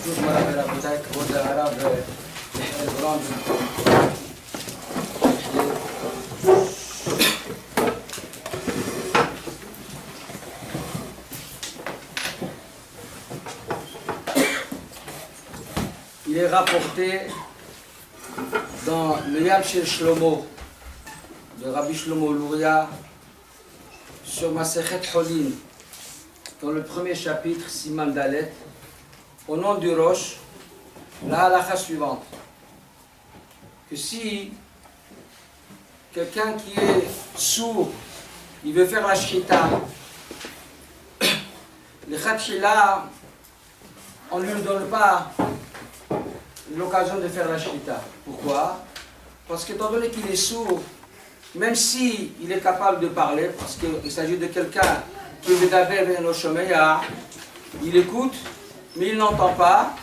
Il est rapporté dans le Yam Shel Shlomo de Rabbi Shlomo Luria sur Masechet Holin, dans le premier chapitre, Siman Dalet, au nom du Rosh, la halakha suivante, que si quelqu'un qui est sourd, il veut faire la shrita, le khatchila, on ne lui donne pas l'occasion de faire la shrita. Pourquoi? Parce qu'étant donné qu'il est sourd, même s'il est capable de parler, parce qu'il s'agit de quelqu'un qui veut d'abord vers nos chemins, il écoute, mais il n'entend pas.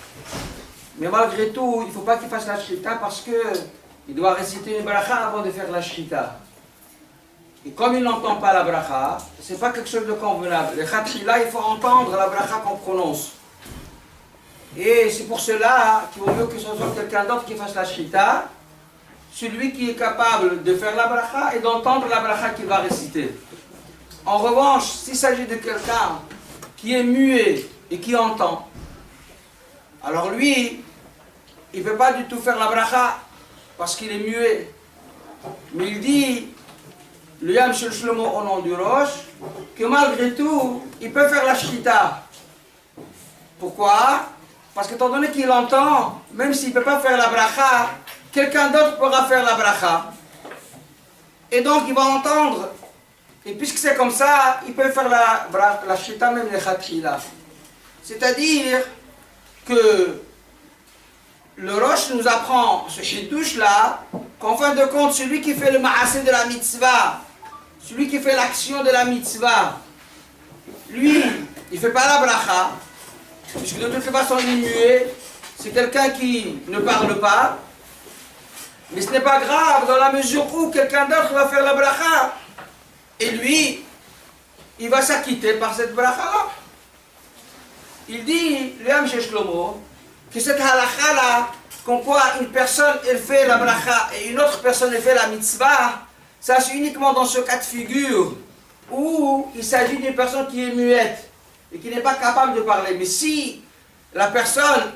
Mais malgré tout, il ne faut pas qu'il fasse la shrita parce qu'il doit réciter une bracha avant de faire la shrita. Et comme il n'entend pas la bracha, ce n'est pas quelque chose de convenable. Le khatchila, il faut entendre la bracha qu'on prononce. Et c'est pour cela qu'il vaut mieux que ce soit quelqu'un d'autre qui fasse la shrita, celui qui est capable de faire la bracha et d'entendre la bracha qu'il va réciter. En revanche, s'il s'agit de quelqu'un qui est muet et qui entend, alors lui, il ne peut pas du tout faire la bracha parce qu'il est muet. Mais il dit, le Yam Shel Shlomo au nom du Rosh, que malgré tout, il peut faire la shrita. Pourquoi? Parce qu'étant donné qu'il entend, même s'il ne peut pas faire la bracha, quelqu'un d'autre pourra faire la bracha. Et donc il va entendre. Et puisque c'est comme ça, il peut faire la shrita même le khatchila. C'est-à-dire que le Rosh nous apprend ce chidouche là, qu'en fin de compte, celui qui fait le ma'aseh de la mitzvah, celui qui fait l'action de la mitzvah, lui, il ne fait pas la bracha, puisque de toute façon il est muet, c'est quelqu'un qui ne parle pas. Mais ce n'est pas grave dans la mesure où quelqu'un d'autre va faire la bracha. Et lui, il va s'acquitter par cette bracha-là. Il dit, le Yam Shel Shlomo, que cette halakha-là, comme quoi une personne, elle fait la bracha et une autre personne, elle fait la mitzvah, ça c'est uniquement dans ce cas de figure où il s'agit d'une personne qui est muette et qui n'est pas capable de parler. Mais si la personne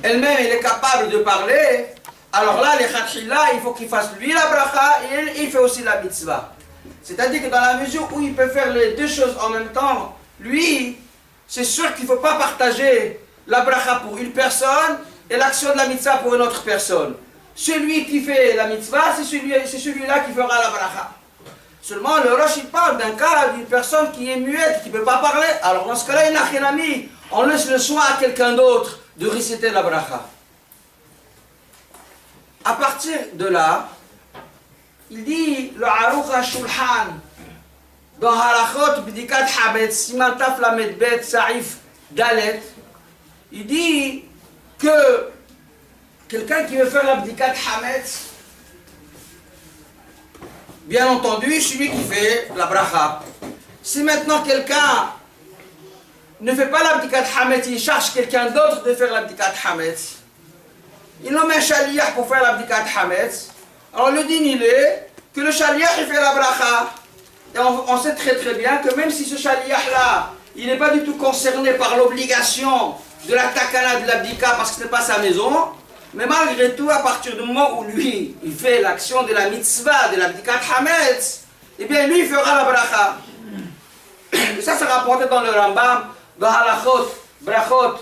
elle-même, elle est capable de parler, alors là, les khatchila, il faut qu'il fasse lui la bracha et il fait aussi la mitzvah. C'est-à-dire que dans la mesure où il peut faire les deux choses en même temps, lui, c'est sûr qu'il ne faut pas partager la bracha pour une personne et l'action de la mitzvah pour une autre personne. Celui qui fait la mitzvah, c'est celui-là qui fera la bracha. Seulement, le Rosh, il parle d'un cas d'une personne qui est muette, qui ne peut pas parler. Alors dans ce cas-là, il n'a rien à mis. On laisse le soin à quelqu'un d'autre de réciter la bracha. À partir de là, il dit le Aruch HaShulchan dans Halachot Bdikat Hametz, Siman Taf Lamed Bet Saif Dalet, il dit que quelqu'un qui veut faire la Bdikat Hametz, bien entendu, celui qui fait la bracha. Si maintenant quelqu'un ne fait pas la Bdikat Hametz, il cherche quelqu'un d'autre de faire la Bdikat Hametz, il nomme un shaliach pour faire la Bdikat Hametz. Alors le din il est que le shaliach il fait la bracha. Et on sait très très bien que même si ce shaliach là, il n'est pas du tout concerné par l'obligation de la takana de l'abdika parce que ce n'est pas sa maison, mais malgré tout, à partir du moment où lui, il fait l'action de la mitzvah, de l'abdikat hametz, eh bien lui il fera la bracha. Et ça c'est rapporté dans le Rambam, dans Halachot, Brachot,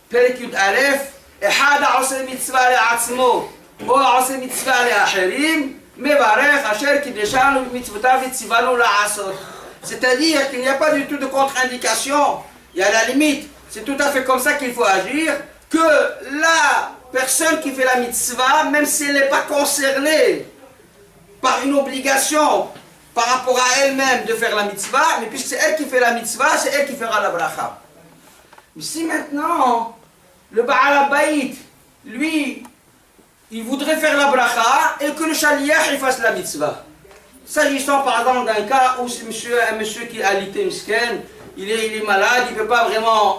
Perek Yud Aleph, אחד העושה מצווה לעצמו או העושה מצווה לאחרים מברך אשר קידשנו במצוותיו וציוונו לעשות. C'est-à-dire qu'il n'y a pas du tout de contre-indication, il y a la limite, c'est tout à fait comme ça qu'il faut agir, que la personne qui fait la mitzvah, même si elle n'est pas concernée par une obligation par rapport à elle-même de faire la mitzvah, mais puisque c'est elle qui fait la mitzvah, c'est elle qui fera la bracha. Mais si maintenant le Baal Habayit, lui, il voudrait faire la bracha et que le shaliach il fasse la mitzvah. S'agissant par exemple d'un cas où un monsieur qui est alité misken, il est malade, il ne peut pas vraiment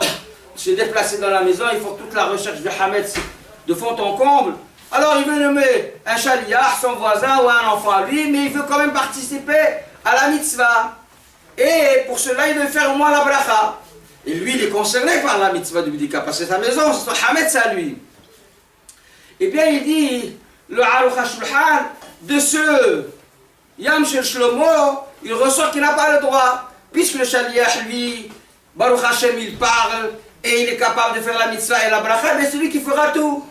se déplacer dans la maison, il faut toute la recherche de Hametz de fond en comble. Alors il veut nommer un chaliar, son voisin ou un enfant à lui, mais il veut quand même participer à la mitzvah. Et pour cela, il veut faire au moins la bracha. Et lui, il est concerné par la mitzvah du Bidika, parce que c'est sa maison, c'est son Hametz à lui. Eh bien, il dit, le Aruch HaShulchan, de ce Yam Shel Shlomo, il ressort qu'il n'a pas le droit, puisque le chaliach, lui, Baruch Hashem, il parle, et il est capable de faire la mitzvah et la bracha, mais c'est lui qui fera tout.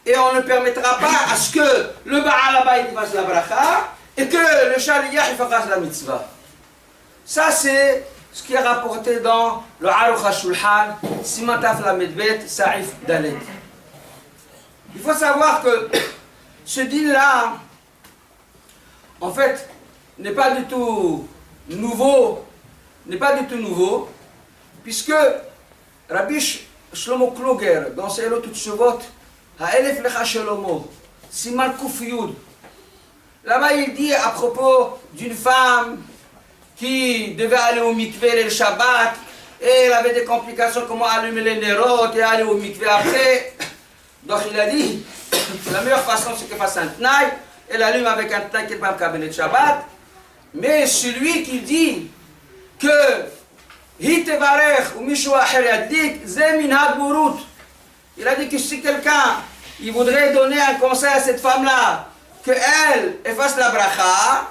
Et on ne permettra pas à ce que le Baal là-bas il fasse la bracha, et que le chaliach il fasse la mitzvah. Ça, c'est ce qui est rapporté dans le Aruch HaShulchan, Siman Taf Lamed Bet, Saif Dalet. Il faut savoir que ce deal-là, en fait, n'est pas du tout nouveau, puisque Rabbi Shlomo Kluger, dans ses Elot Utshuvot, Ha'elef Lecha Shlomo, Siman Kuf Yud, là-bas il dit à propos d'une femme qui devait aller au mikvé le Shabbat, et elle avait des complications, comment allumer les nérotes et aller au mikvé après. Donc il a dit, la meilleure façon c'est qu'elle fasse un tnaï, elle allume avec un tnaï qui n'est pas un cabinet de Shabbat, mais celui qui dit que Hitevarech ou Mishou Acher Yadik, Ze Minhag Burut, il a dit que si quelqu'un il voudrait donner un conseil à cette femme-là, qu'elle fasse la bracha,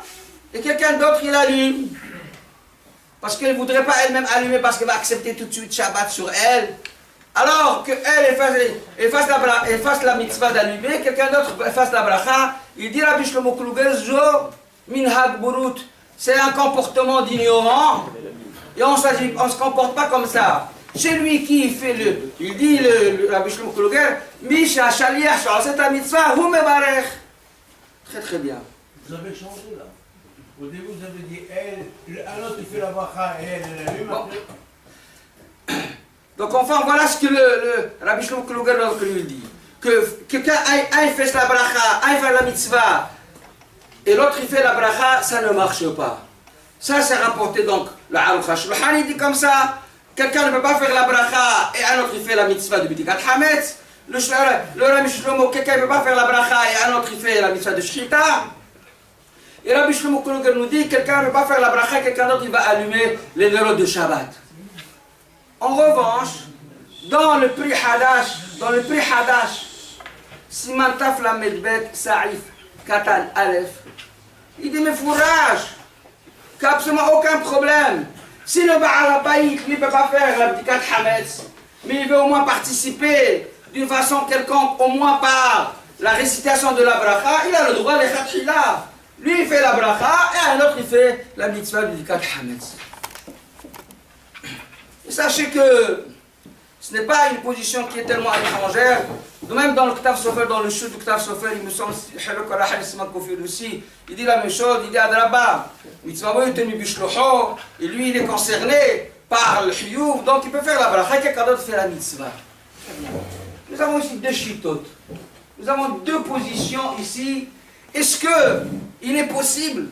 et quelqu'un d'autre il allume, parce qu'elle ne voudrait pas elle-même allumer parce qu'elle va accepter tout de suite Shabbat sur elle. Alors qu'elle fasse la mitzvah d'allumer, quelqu'un d'autre fasse la bracha, il dit Rabbi Shlomo Kluger, Zo Minhag Burut, c'est un comportement d'ignorant, et on ne se comporte pas comme ça. Celui qui fait il dit le Rabbi Shlomo Kluger, Misha Shaliach Sha'aset HaMitzvah, Hu Mevarech. Très très bien. Vous avez changé là. Au début vous avez dit, un autre il fait la bracha et elle allume après. Donc enfin, voilà ce que le Rabbi Shlomo Kluger lui dit. Que quelqu'un un fait la bracha, un fait la mitzvah, et l'autre il fait la bracha, ça ne marche pas. Ça c'est rapporté donc, le Aruch HaShulchan il dit comme ça, quelqu'un ne peut pas faire la bracha, et un autre il fait la mitzvah de Bidikat Hametz. Le Rabbi Shlomo, quelqu'un ne peut pas faire la bracha, et un autre il fait la mitzvah de Shchita. Et Rabbi Shlomo Kluger nous dit, quelqu'un ne peut pas faire la bracha, quelqu'un d'autre il va allumer les nérotes de Shabbat. En revanche, dans le prix Hadash, Siman Taf Lamed Bet Saif Katan Aleph, il dit mais fourrage, qu'il n'y a absolument aucun problème. Si le Baal HaBayit ne peut pas faire la Bdikat Hametz, mais il veut au moins participer d'une façon quelconque, au moins par la récitation de la bracha, il a le droit de Khatchila. Lui il fait la bracha et un autre il fait la mitzvah de Bdikat Hametz. Sachez que ce n'est pas une position qui est tellement étrangère. De même dans le Ktav Sofer, dans le chou du Ktav Sofer, il me semble aussi, il dit la même chose, il dit Adraba, mitzvah est tenu bishlocho, et lui il est concerné par le chiyuv, donc il peut faire la bracha, quelqu'un d'autre fait la mitzvah. Nous avons ici deux chitotes. Nous avons deux positions ici. Est-ce qu'il est possible,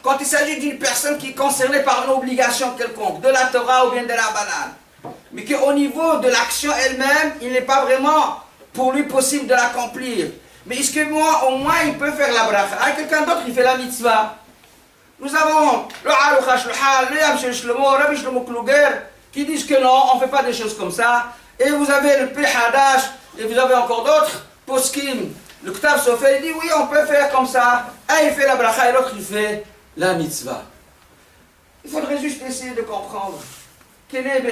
quand il s'agit d'une personne qui est concernée par une obligation quelconque, de la Torah ou bien de la banane, mais qu'au niveau de l'action elle-même, il n'est pas vraiment pour lui possible de l'accomplir. Mais est-ce que moi, au moins, il peut faire la bracha? Quelqu'un d'autre, il fait la mitzvah. Nous avons le Aruch HaShulchan, le Yam Shel Shlomo, Rabbi Shlomo Kluger, qui disent que non, on ne fait pas des choses comme ça. Et vous avez le Pri Hadash, et vous avez encore d'autres, Poskim, le Ktav Sofer, il dit oui, on peut faire comme ça. Un, il fait la bracha et l'autre, il fait la mitzvah. Il faudrait juste essayer de comprendre quel est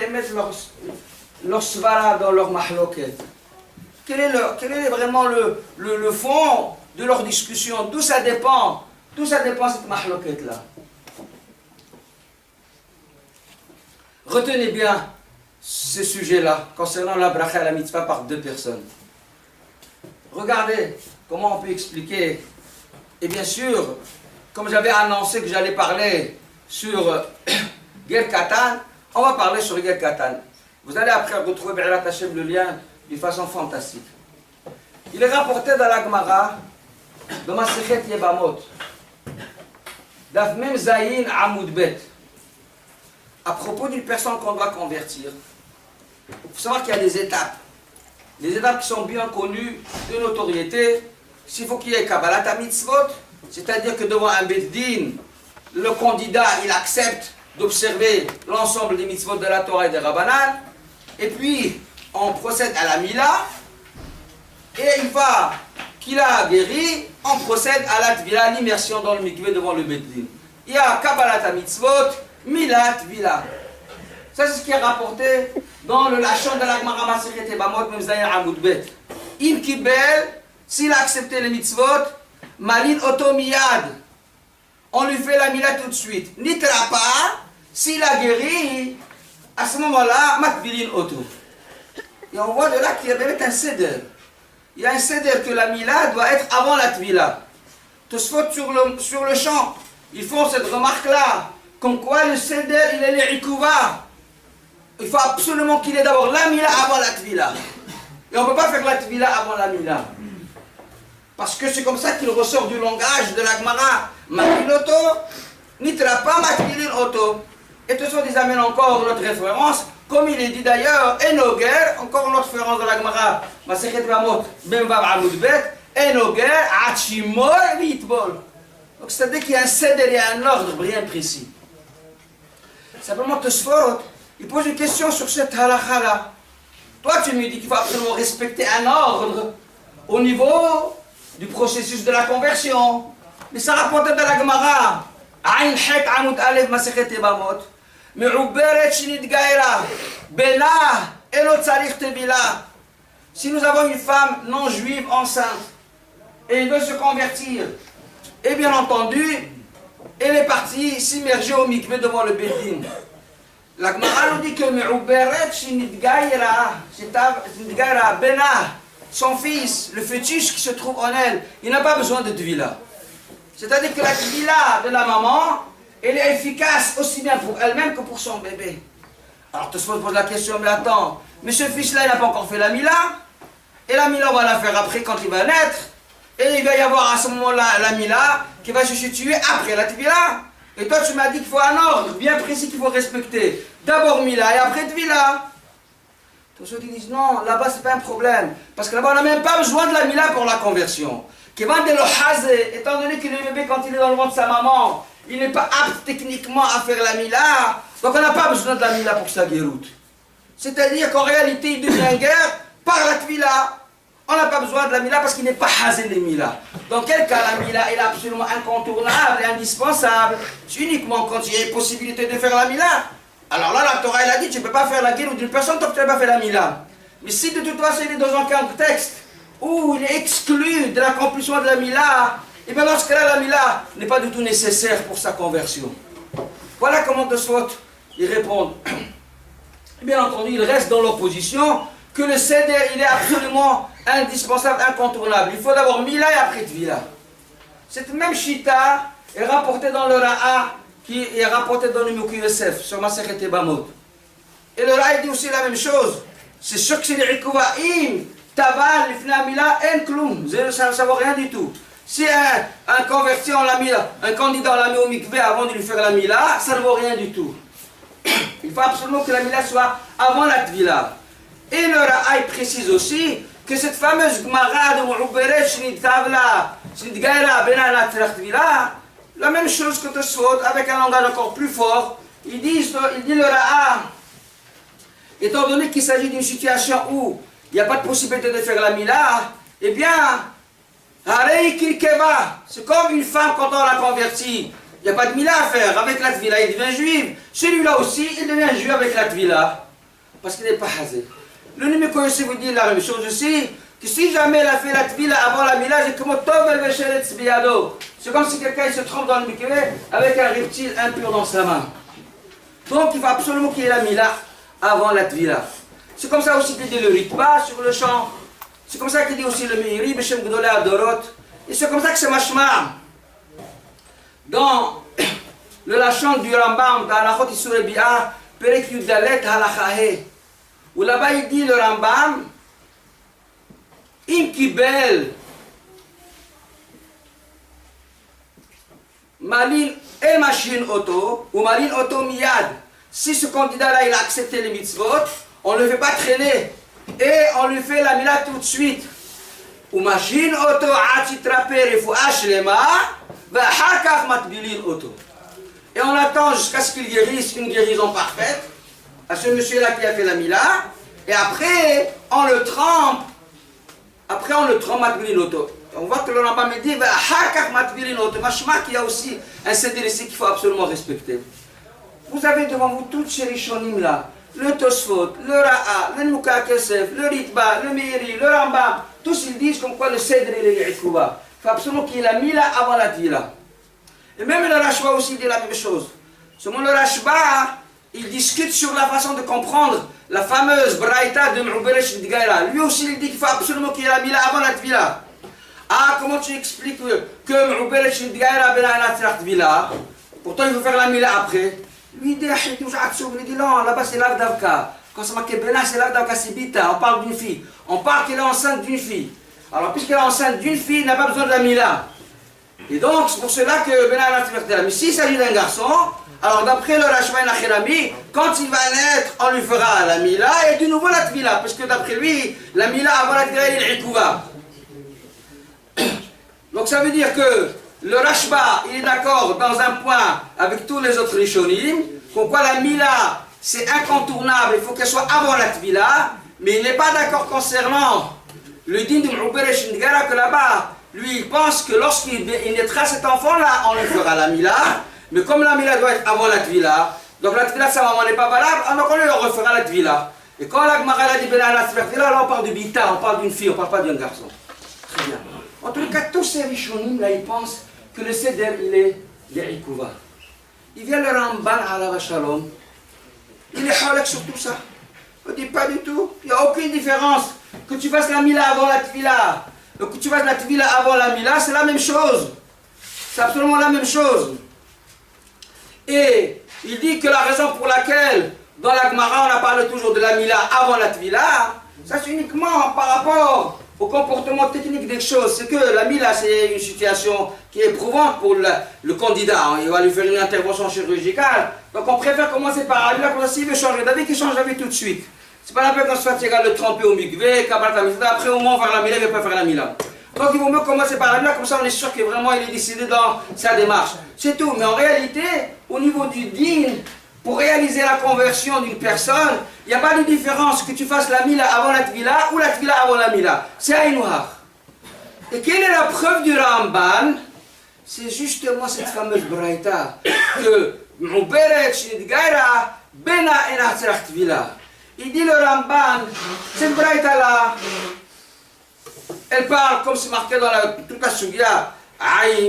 leur svara dans leur mahloket. Quel est vraiment le fond de leur discussion? D'où ça dépend? D'où ça dépend cette mahloket-là? Retenez bien ce sujet-là concernant la bracha et la mitzvah par deux personnes. Regardez comment on peut expliquer. Et bien sûr, comme j'avais annoncé que j'allais parler sur Ger Katan, on va parler sur Ger Katan. Vous allez après retrouver Be'erat Hashem le lien d'une façon fantastique. Il est rapporté dans la Gemara, dans Masechet Yebamot, Daf Mem Zayin Amud Bet, à propos d'une personne qu'on doit convertir. faut savoir qu'il y a des étapes. Des étapes qui sont bien connues de notoriété. S'il faut qu'il y ait Kabbalat Mitzvot, c'est-à-dire que devant un Beit Din, le candidat, il accepte d'observer l'ensemble des mitzvot de la Torah et des Rabbanan. Et puis, on procède à la Mila. Et une fois qu'il a guéri, on procède à la Tvila, l'immersion dans le mikveh devant le Beit Din. Il y a Kabbalat Mitzvot, Mila, Tvila. Ça, c'est ce qui est rapporté dans le Lachon de la Gemara Masechet Yevamot, Memzayin Amud Bet. Im Kibel, s'il a accepté les mitzvot, Malin Oto Miyad. On lui fait la Mila tout de suite. Nitra pas, s'il a guéri, à ce moment-là, Matbilin Oto. Et on voit de là qu'il y a un seder. Il y a un seder que la Mila doit être avant la Tvila. Tosfot sur le champ, ils font cette remarque-là, comme quoi le seder, il est les Ikouva. Il faut absolument qu'il ait d'abord la Mila avant la Tvila. Et on ne peut pas faire la Tvila avant la Mila. Parce que c'est comme ça qu'il ressort du langage de la Gemara. Matbilin Oto, Nitra pas Matbilin Oto. Et tout ça, ils amènent encore notre référence, comme il est dit d'ailleurs, Enoger, encore une autre référence de la Gemara, Masechet Yevamot, Memvav Amud Bet, Enoger, Achimol, Vitbol. Donc c'est-à-dire qu'il y a un seder, il y a un ordre bien précis. Simplement, Tosfot, il pose une question sur cette halakha-là. Toi, tu me dis qu'il faut absolument respecter un ordre au niveau du processus de la conversion. Mais ça rapporte de la Gemara, Ain Het Amud Aleph, Masechet Yevamot, מעוברת שנתגיירה, בנה אינו צריך טבילה. Si nous avons une femme non juive enceinte et elle veut se convertir, et bien entendu, elle est partie s'immerger au mikveh devant le Beit Din. La Gemara nous dit que מעוברת שנתגיירה, בנה, son fils, le fœtus qui se trouve en elle, il n'a pas besoin de tvila. C'est-à-dire que la tvila de la maman, elle est efficace aussi bien pour elle-même que pour son bébé. Alors tout le monde pose la question, mais attends, mais ce fils-là, il n'a pas encore fait la Mila, et la Mila, on va la faire après quand il va naître, et il va y avoir à ce moment-là la Mila qui va se situer après la Tvila. Et toi, tu m'as dit qu'il faut un ordre bien précis qu'il faut respecter. D'abord Mila et après Tvila. Tous ceux qui disent non, là-bas, c'est pas un problème, parce que là-bas, on n'a même pas besoin de la Mila pour la conversion. Étant donné que le bébé, quand il est dans le ventre de sa maman, il n'est pas apte techniquement à faire la Mila, donc on n'a pas besoin de la Mila pour sa guéroute. C'est-à-dire qu'en réalité, il devient guerre par la Tvila. On n'a pas besoin de la Mila parce qu'il n'est pas hasé les Mila. Dans quel cas la Mila est absolument incontournable et indispensable? C'est uniquement quand il y a une possibilité de faire la Mila. Alors là, la Torah, elle a dit, tu ne peux pas faire la guéroute d'une personne tant que tu n'as pas fait la Mila. Mais si de toute façon, il est dans un contexte où il est exclu de l'accomplissement de la Mila, et bien dans ce cas-là, la Mila n'est pas du tout nécessaire pour sa conversion. Voilà comment Tosfot y répondent. Bien entendu, il reste dans l'opposition que le seder, il est absolument indispensable, incontournable. Il faut d'abord Mila et après Tvila. Cette même Shita est rapportée dans le Ra'a, qui est rapportée dans le Mouki Yosef, sur Masechet Yevamot. Et le Ra'a dit aussi la même chose. C'est sûr que c'est les Ikuvaim, Taval, Lifna Mila, En Klum. Ça ne savoir rien du tout. Si un converti en la Mila, un candidat en la mis au mikveh avant de lui faire la Mila, ça ne vaut rien du tout. Il faut absolument que la Mila soit avant la Tvila. Et le Ra'a précise aussi que cette fameuse Gemara de Mu'uberet Shnitavla, Shnitgaira Benana Tvila, la même chose que Tosfot, avec un langage encore plus fort, il dit le Ra'a, étant donné qu'il s'agit d'une situation où il n'y a pas de possibilité de faire la Mila, eh bien, c'est comme une femme quand on la convertit. Il n'y a pas de Mila à faire. Avec la Tvila, il devient juif. Celui-là aussi, il devient juif avec la Tvila. Parce qu'il n'est pas hasé. Le numéro aussi vous dit la même chose aussi. Que si jamais il a fait la Tvila avant la Mila, c'est comme c'est comme si quelqu'un se trompe dans le mikveh avec un reptile impur dans sa main. Donc il faut absolument qu'il y ait la Mila avant la Tvila. C'est comme ça aussi qu'il dit le Ritba sur le champ. C'est comme ça qu'il dit aussi le Meiri, Beshem Gdolé Adorot. Et c'est comme ça que c'est Mashma. Dans le Lachon du Rambam, dans la Chot Isur Bi'a, Perek Yudalet Halachahe, où là-bas il dit le Rambam, Im Kibel, Malin Emashin Oto, ou Malin Oto Miyad. Si ce candidat-là il a accepté les mitzvot, on ne le fait pas traîner. Et on lui fait la mila tout de suite. Umachin auto atitraper il faut ashlema, va hakaf matbilin auto. Et on attend jusqu'à ce qu'il guérisse une guérison parfaite à ce monsieur-là qui a fait la mila. Et après, on le trempe. Après, on le trempe matbilin auto. On voit que le Rambam me dit, va hakaf matbilin auto. Machma qu'il y a aussi un CDLC qu'il faut absolument respecter. Vous avez devant vous toutes ces rishonim là. Le Tosfot, le Ra'a, le Mouka Kesef, le Ritba, le Meiri, le Rambam, tous ils disent comme quoi le Cèdre et le Yikouba. Il faut absolument qu'il y ait la Mila avant la Tvila. Et même le Rashba aussi dit la même chose. Seulement le Rashba, il discute sur la façon de comprendre la fameuse Braïta de M'Uberesh Dgaira. Lui aussi il dit qu'il faut absolument qu'il y ait la Mila avant la Tvila. Ah, comment tu expliques que M'Uberesh Dgaira ben la Tvila? Pourtant il faut faire la Mila après. Lui il dit non, là-bas c'est l'Avdavka. Quand c'est marqué Bena, c'est l'Avdavka, c'est Bita, on parle d'une fille. On parle qu'elle est enceinte d'une fille. Alors puisqu'elle est enceinte d'une fille, il n'a pas besoin de la Mila. Et donc c'est pour cela que Bena a la. Mais s'il s'agit d'un garçon, alors d'après le Rashba et Nachirami, quand il va naître, on lui fera la Mila et de nouveau la Tvila. Parce que d'après lui, la Mila avant la Tvila, il est l'Ikouva. Donc ça veut dire que le Rashba, il est d'accord dans un point avec tous les autres Rishonim, comme quoi la Mila, c'est incontournable, il faut qu'elle soit avant la Tvila, mais il n'est pas d'accord concernant le din de M'Uberesh Ndgara, que là-bas, lui, il pense que lorsqu'il naîtra cet enfant-là, on lui fera la Mila, mais comme la Mila doit être avant la Tvila, donc la Tvila, sa maman n'est pas valable, alors on lui refera la Tvila. Et quand la Gemara dit Ben la Tvila, là on parle de Bita, on parle d'une fille, on ne parle pas d'un garçon. Très bien. En tout cas, tous ces Rishonim, là, ils pensent que le Seder, il est l'Ikouva. Il vient le Ramban à Shalom, il est halak sur tout ça. On dit pas du tout, il n'y a aucune différence. Que tu fasses la Mila avant la Tvila, que tu fasses la Tvila avant la Mila, c'est la même chose. C'est absolument la même chose. Et il dit que la raison pour laquelle, dans la Gemara, on a parlé toujours de la Mila avant la Tvila, ça c'est uniquement par rapport au comportement technique des choses. C'est que la Mila, c'est une situation qui est éprouvante pour le candidat. Il va lui faire une intervention chirurgicale. Donc on préfère commencer par la Mila, comme ça s'il veut changer d'avis, qu'il change d'avis tout de suite. C'est pas la peine qu'on se fasse le tremper au mikvé, après au moins on va faire la Mila, il ne va pas faire la Mila. Donc il vaut mieux commencer par la Mila, comme ça on est sûr que vraiment il est décidé dans sa démarche. C'est tout. Mais en réalité, au niveau du din, pour réaliser la conversion d'une personne, il n'y a pas de différence que tu fasses la Mila avant la Tvila ou la Tvila avant la Mila. C'est Aïnouhar. Et quelle est la preuve du Ramban? C'est justement cette fameuse Braïta que M'Uberet Shnidgaira Bena Enatzrach Tvila. Il dit le Ramban, cette Braïta-là, elle parle comme c'est marqué dans toute la Sugia,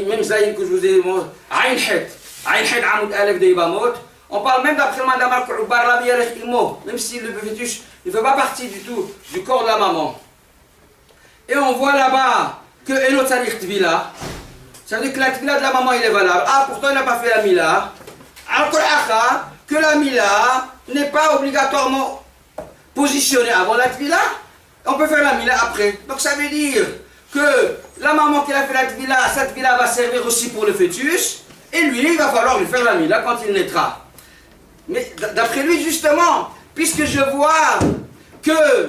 même Zayin que je vous ai dit, Aïn Het Amoud Alef de Ibamot. On parle même d'après le mandamar que même si le fœtus ne fait pas partie du tout du corps de la maman. Et on voit là-bas que Eno Tzarik Tvila, ça veut dire que la Tvila de la maman il est valable. Ah, pourtant il n'a pas fait la Mila. Alors que la Mila n'est pas obligatoirement positionnée avant la Tvila, on peut faire la Mila après. Donc ça veut dire que la maman qui a fait la Tvila, cette Tvila va servir aussi pour le fœtus, et lui il va falloir lui faire la Mila quand il naîtra. Mais d'après lui, justement, puisque je vois que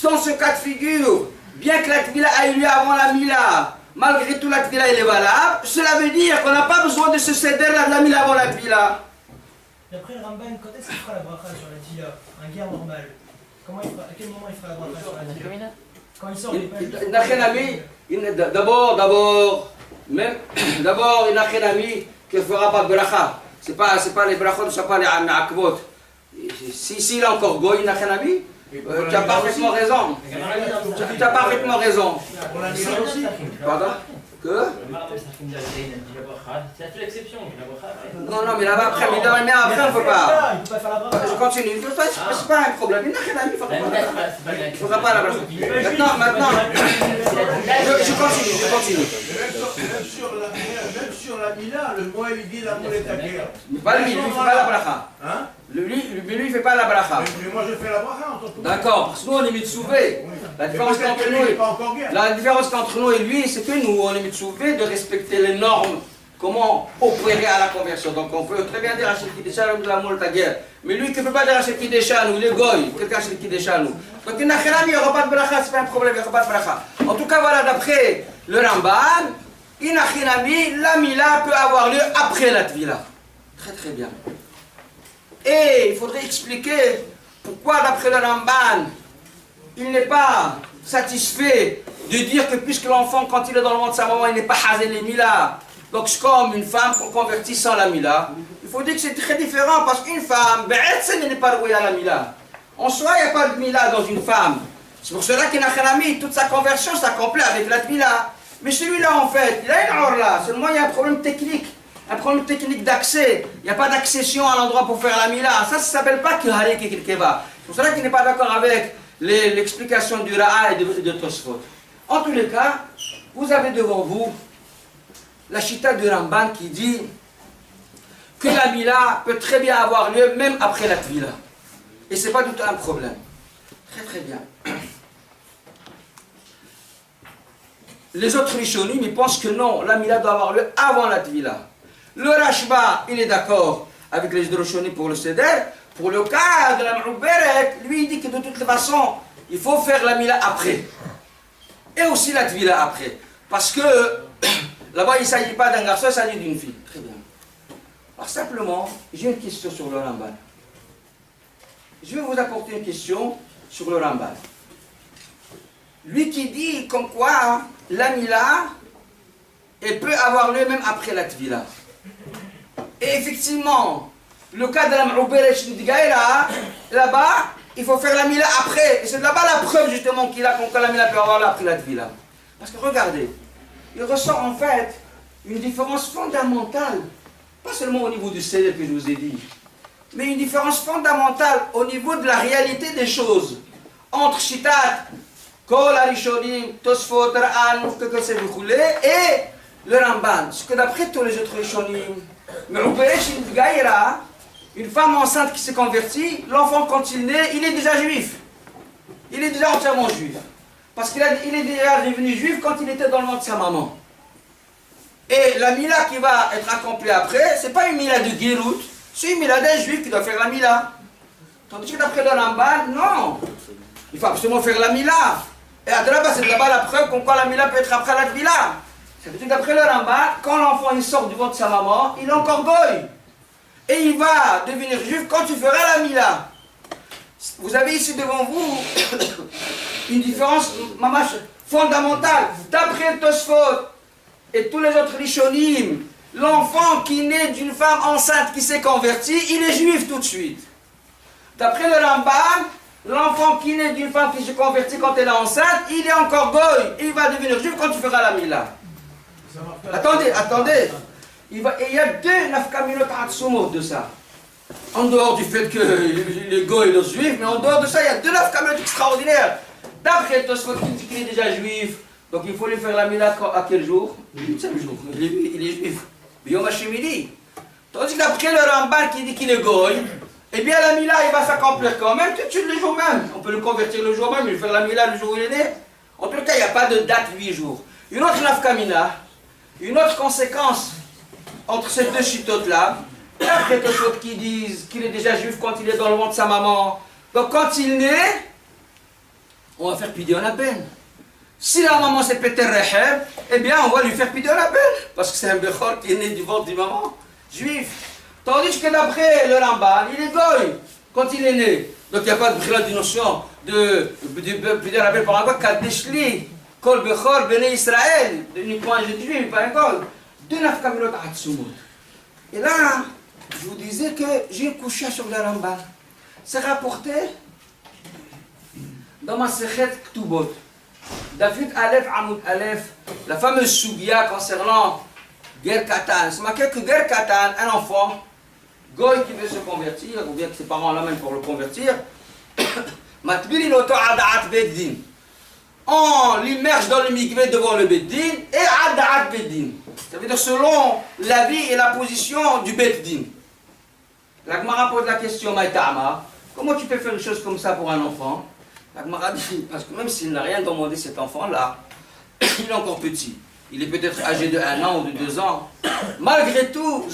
dans ce cas de figure, bien que la Tvila a eu lieu avant la Mila, malgré tout la Tvila elle est valable, cela veut dire qu'on n'a pas besoin de se céder de la Mila avant la Tvila. D'après le Ramban, quand est-ce qu'il fera la bracha sur la Tvila? Un guerre normal. À quel moment il fera la bracha sur la Tvila? Quand il sort, il n'est pas... D'abord, il n'a qu'un ami qui ne fera pas de bracha. C'est pas les brachot, c'est pas les akvot. S'il est encore goy, il n'a qu'un ami. Tu as parfaitement raison. Tu as parfaitement raison. Pardon? Que? C'est la seule exception. Non, mais là-bas, après, mais après, on ne peut pas. Je continue. C'est pas un problème. Il n'a qu'un ami, il ne faudra pas la bracha. Maintenant, je continue. Même sur la Mila, le mois il dit la monnaie à guerre. Pas lui, il ne fait pas la bracha. Hein? Lui, il ne fait pas la bracha. Mais moi je fais la bracha en tant que... D'accord, parce que nous on est mitzouvé. La différence qu'entre nous et lui, c'est que nous on est mitzouvé de respecter les normes comment opérer à la conversion. Donc on peut très bien dire Hachel Kideshan ou de la guerre. Mais lui qui ne peut pas dire Hachel Kideshan ou les goy, quelqu'un Hachel Kideshan. Donc il n'y aura pas de bracha, c'est pas un problème, il n'y aura pas de bracha. En tout cas, voilà, d'après le Ramban, Inachinami, la Mila peut avoir lieu après la Tvila. Très très bien. Et il faudrait expliquer pourquoi d'après le Ramban, il n'est pas satisfait de dire que puisque l'enfant, quand il est dans le ventre de sa maman, il n'est pas Hazel et Mila. Donc c'est comme une femme qu'on convertit sans la Mila. Il faut dire que c'est très différent parce qu'une femme, elle n'est pas rouée à la Mila. En soi, il n'y a pas de Mila dans une femme. C'est pour cela qu'Inachanami, toute sa conversion s'accomplit avec la Mila. Mais celui-là, en fait, il a une orla. Seulement, il y a un problème technique. Un problème technique d'accès. Il n'y a pas d'accession à l'endroit pour faire la Mila. Ça ne s'appelle pas Kiharek et Kilkeva. C'est pour cela qu'il n'est pas d'accord avec l'explication du Ra'a et de Tosfot. En tous les cas, vous avez devant vous la Chita du Ramban qui dit que la Mila peut très bien avoir lieu même après la Tvila. Et ce n'est pas du tout un problème. Très très bien. Les autres Rishonim, ils pensent que non, la Mila doit avoir lieu avant la Tvila. Le Rashba, il est d'accord avec les Rishonim pour le Seder. Pour le cas de la Ma'uberet, lui il dit que de toute façon, il faut faire la Mila après. Et aussi la Tvila après. Parce que là-bas, il ne s'agit pas d'un garçon, il s'agit d'une fille. Très bien. Alors simplement, j'ai une question sur le Ramban. Je vais vous apporter une question sur le Ramban. Lui qui dit comme quoi la Mila elle peut avoir lieu même après la Tvila. Et effectivement, le cas de la Ma'uberet Gaïra, là-bas, il faut faire la Mila après. Et c'est là-bas la preuve justement qu'il a qu'on la Mila peut avoir lieu après la Tvila. Parce que regardez, il ressort en fait une différence fondamentale, pas seulement au niveau du Seder que je vous ai dit, mais une différence fondamentale au niveau de la réalité des choses entre Shitat, Kol Arishonim, Tosfot, Ra'an, et le Ramban. Parce que d'après tous les autres Rishonim, une femme enceinte qui s'est convertie, l'enfant quand il naît, il est déjà juif. Il est déjà entièrement juif. Parce qu'il est déjà devenu juif quand il était dans le ventre de sa maman. Et la Mila qui va être accomplie après, ce n'est pas une Mila de Girout, c'est une Mila d'un juif qui doit faire la Mila. Tandis que d'après le Ramban, non. Il faut absolument faire la Mila. Et là-bas, c'est là-bas la preuve qu'on quoi la Mila peut être après la Tvila. Ça veut dire que d'après le Ramban, quand l'enfant il sort du ventre de sa maman, il est encore goy. Et il va devenir juif quand tu feras la Mila. Vous avez ici devant vous une différence mamash fondamentale. D'après Tosfot et tous les autres Rishonim, l'enfant qui naît d'une femme enceinte qui s'est convertie, il est juif tout de suite. D'après le Ramban, l'enfant qui naît d'une femme qui s'est convertie quand elle est enceinte, il est encore goy. Et il va devenir juif quand tu feras la Mila. Attendez. Il y a deux nafkaminot atsumot de ça. En dehors du fait que les goy sont juifs, mais en dehors de ça, il y a deux nafkaminot extraordinaires. D'après Tosfot qui dit qu'il est déjà juif, donc il faut lui faire la Mila à quel jour? Le 8e jour. Il est juif. Yom HaShemini. Tandis que d'après le Ramban qui dit qu'il est goy, eh bien la Mila il va s'accomplir quand même tout de suite le jour même. On peut le convertir le jour même, lui faire la Mila le jour où il est né. En tout cas, il n'y a pas de date 8 jours. Une autre nafkamina, une autre conséquence entre ces deux chitotes-là, il y a quelque chose qui disent qu'il est déjà juif quand il est dans le ventre de sa maman. Donc quand il naît, on va faire Pidyon Aben. Si la maman c'est Peter Reheb, eh bien on va lui faire Pidyon Aben. Parce que c'est un Bechor qui est né du ventre de maman, juif. Tandis que d'après le Ramban, il est goy quand il est né. Donc il n'y a pas de notion de Pidyon Aben par rapport à Kadeshli, Kol Bechor, Bene Israël, uniquement un juif, pas un goy. Deux nafkaminot atsumot. Et là, je vous disais que j'ai couché sur le Ramban. C'est rapporté dans ma Sechet Ktubot. David Aleph Amoud Aleph, la fameuse Sugia concernant Ger Katan. C'est marqué que Ger Katan, un enfant, goy qui veut se convertir, ou bien que ses parents l'amènent pour le convertir, Matbirin Oto Ada'at Beddin. On l'immerge dans le mikvé devant le Beddin et Ada'at Beddin. Ça veut dire selon l'avis et la position du Beddin. La Gemara pose la question, Maïtama, comment tu peux faire une chose comme ça pour un enfant? La Gemara dit, parce que même s'il n'a rien demandé cet enfant-là, il est encore petit. il est peut-être âgé de 1 an ou de 2 ans. Malgré tout,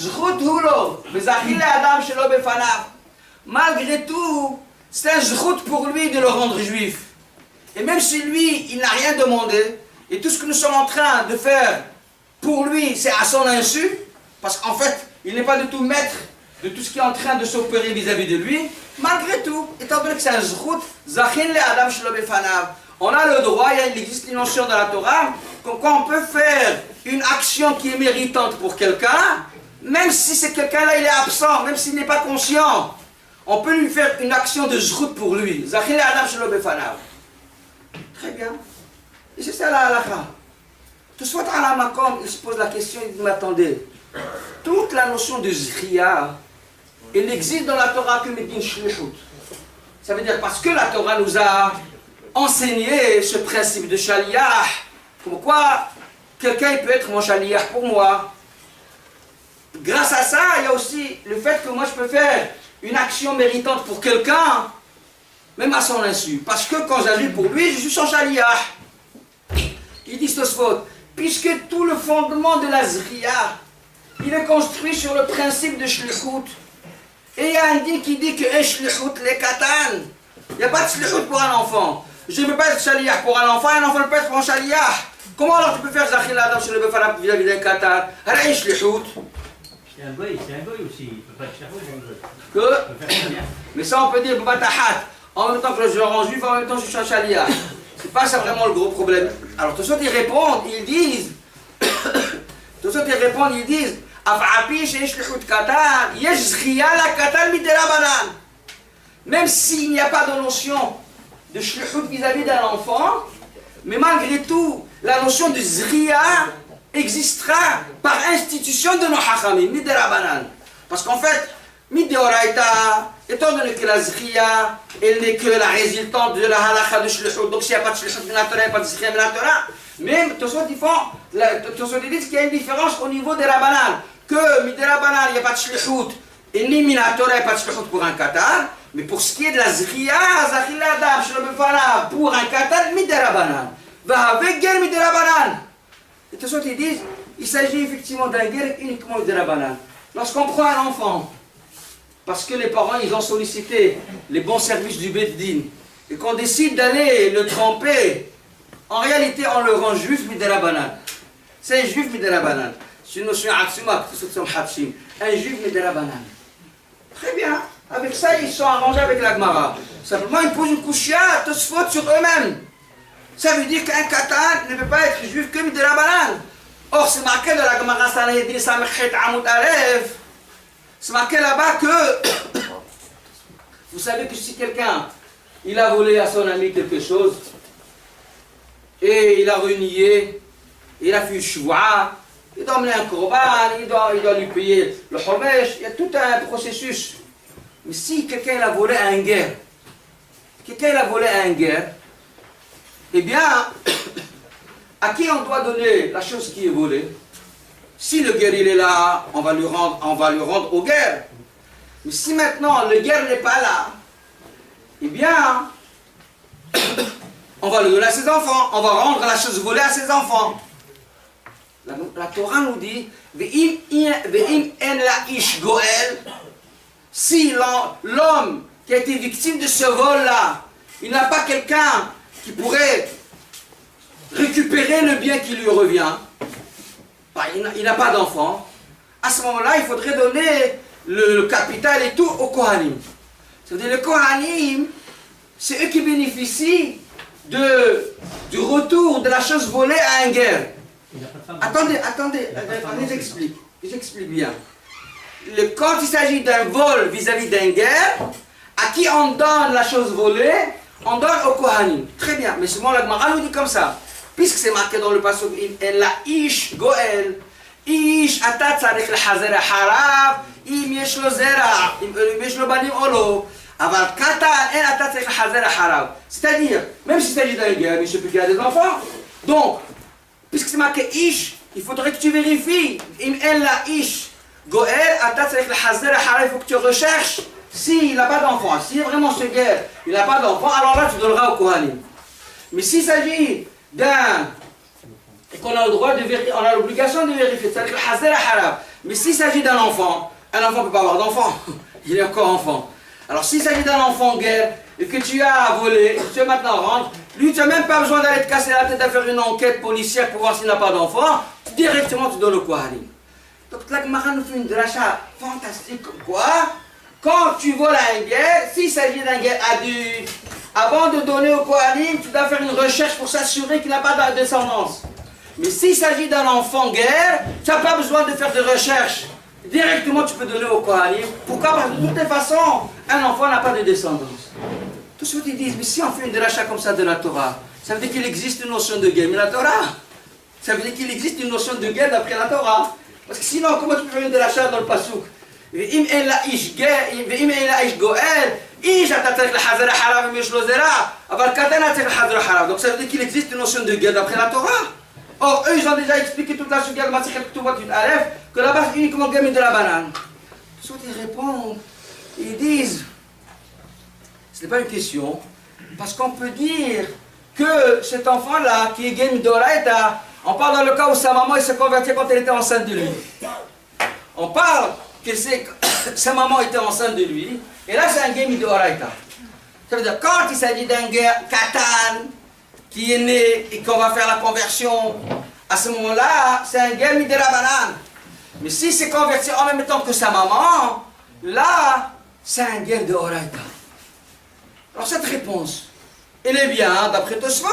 malgré tout, c'est un zchut pour lui de le rendre juif. Et même si lui, il n'a rien demandé, et tout ce que nous sommes en train de faire pour lui, c'est à son insu, parce qu'en fait, il n'est pas du tout maître de tout ce qui est en train de s'opérer vis-à-vis de lui, malgré tout, étant donné que c'est un zchut, on a le droit, il existe une notion dans la Torah, comme quoi on peut faire une action qui est méritante pour quelqu'un, même si ce quelqu'un-là il est absent, même s'il n'est pas conscient, on peut lui faire une action de zchut pour lui. Très bien. Et c'est ça la halakha. Tout soit à la makom, il se pose la question, il dit, mais attendez, toute la notion de zriya, elle existe dans la Torah que medin shlichut. Ça veut dire parce que la Torah nous a enseigné ce principe de shaliach, comme quoi quelqu'un peut être mon shaliach pour moi. Grâce à ça, il y a aussi le fait que moi je peux faire une action méritante pour quelqu'un, même à son insu. Parce que quand j'agis pour lui, je suis son shaliach. Il dit Tosfot, puisque tout le fondement de la zriya, il est construit sur le principe de shlichut. Et il y a un dit qui dit que shlichut les katan. Il n'y a pas de shlichut pour un enfant. Je ne peux pas être shaliach pour un enfant ne peut pas être mon shaliach. Comment alors tu peux faire zachil adam sur le befarab vis-à-vis d'un katan? Alors shlichut. C'est un goy aussi, il ne peut pas être shlichut, Que mais ça on peut dire batahat. En même temps que je rends juif, en même temps que je suis un shaliach. C'est pas ça vraiment le gros problème. Alors tous ceux qui répondent, ils disent même s'il n'y a pas de notion de shlichut vis-à-vis d'un enfant, mais malgré tout, la notion de zriya existera par institution de nos hachamim, midirabanan. Parce qu'en fait, midoraita, étant donné que la zriya, elle n'est que la résultante de la halakha de shlichut, donc s'il n'y a pas de shlichut min Torah, il n'y a pas de zriya min Torah, même Tosfot ils disent qu'il y a une différence au niveau des rabanan, que midirabanan, il n'y a pas de shlichut, et ni min Torah, il n'y a pas de shlichut pour un qatar, mais pour ce qui est de la zriya, zachil adam, shlo pour un qatar, midirabanan. Va avec guerre midirabanan. Et Tosfot ils disent, il s'agit effectivement d'un guerre uniquement midirabanan. Lorsqu'on prend un enfant, parce que les parents ils ont sollicité les bons services du Beit Din, et qu'on décide d'aller le tremper, en réalité on le rend juif midirabanan. C'est un juif midirabanan. C'est une notion atzuma, un juif midirabanan. Très bien. Avec ça ils sont arrangés avec la Gemara. Simplement ils posent une kushia, Tosfot sur eux-mêmes. Ça veut dire qu'un katan ne peut pas être juif que midirabanan. Or c'est marqué dans la Gemara Sanhedrin Samechet Amud Alef. C'est marqué là-bas que vous savez que si quelqu'un il a volé à son ami quelque chose et il a renié, il a fait shvoua, il doit emmener un korban, il doit lui payer le homesh, il y a tout un processus. Mais si quelqu'un a volé à un guerre, eh bien, à qui on doit donner la chose qui est volée? Si le guerre il est là, on va lui rendre au guerre. Mais si maintenant le guerre n'est pas là, eh bien, on va le donner à ses enfants, on va rendre la chose volée à ses enfants. La Torah nous dit, si l'homme qui a été victime de ce vol-là, il n'a pas quelqu'un qui pourrait récupérer le bien qui lui revient, il n'a pas d'enfant, à ce moment-là, il faudrait donner le capital et tout aux Kohanim. C'est-à-dire, les Kohanim, c'est eux qui bénéficient du retour de la chose volée à un guerre. Attendez, j'explique bien. Quand il s'agit d'un vol vis-à-vis d'un guerre, à qui on donne la chose volée? On donne aux Kohanim. Très bien, mais souvent la Gemara nous dit comme ça. Puisque c'est marqué dans le passage, la ish goel, ish atat tzarich lechazer harav, im yesh lo zera, im yesh lo banim olo, aval katan en atat tzarich lechazer harav. C'est-à-dire, même s'il s'agit d'un guerre, il ne peut garder des enfants. Donc, puisque c'est marqué ish, il faudrait que tu vérifies, im en la ish goel, atat tzarich lechazer harav, il faut que tu recherches s'il n'a pas d'enfant. Si vraiment ce guerre, il n'a pas d'enfant, alors là tu donneras au Kohanim. Mais s'il s'agit d'un et qu'on a le droit de vérifier, on a l'obligation de vérifier. C'est-à-dire que le hazar haram. Mais s'il s'agit d'un enfant, un enfant ne peut pas avoir d'enfant. Il est encore enfant. Alors s'il s'agit d'un enfant en guerre et que tu as volé, tu es maintenant rentre, lui tu n'as même pas besoin d'aller te casser la tête à faire une enquête policière pour voir s'il n'a pas d'enfant, directement tu donnes le Kohanim. Donc la Gemara nous fait une dracha fantastique comme quoi, quand tu voles à une guerre, s'il s'agit d'un guerre adulte, avant de donner au Kohanim, tu dois faire une recherche pour s'assurer qu'il n'a pas de descendance. Mais s'il s'agit d'un enfant guerre, tu n'as pas besoin de faire de recherche. Directement, tu peux donner au Kohanim. Pourquoi? Parce que de toutes les façons, un enfant n'a pas de descendance. Tout ce qu'ils disent, mais si on fait une dracha comme ça de la Torah, ça veut dire qu'il existe une notion de guerre. Mais la Torah, ça veut dire qu'il existe une notion de guerre d'après la Torah. Parce que sinon, comment tu peux faire une dracha dans le Pasuk? Donc ça veut dire qu'il existe une notion de guerre d'après la Torah. Or, eux, ils ont déjà expliqué toute la suite de Masichet Ketuvot Aleph que là-bas, c'est uniquement Gamin de la banane. Soit ils répondent, ils disent, ce n'est pas une question, parce qu'on peut dire que cet enfant-là, qui est Gamin d'Oraïta, on parle dans le cas où sa maman s'est convertie quand elle était enceinte de lui. On parle que sa maman était enceinte de lui, et là, c'est un Gamin d'Oraïta. Ça veut dire, quand il s'agit d'un katan, qui est né et qu'on va faire la conversion, à ce moment-là, c'est un guerre de la banane. Mais si c'est converti en même temps que sa maman, là, c'est un guerre de Horaïta. Alors cette réponse, elle est bien, d'après Tosfot,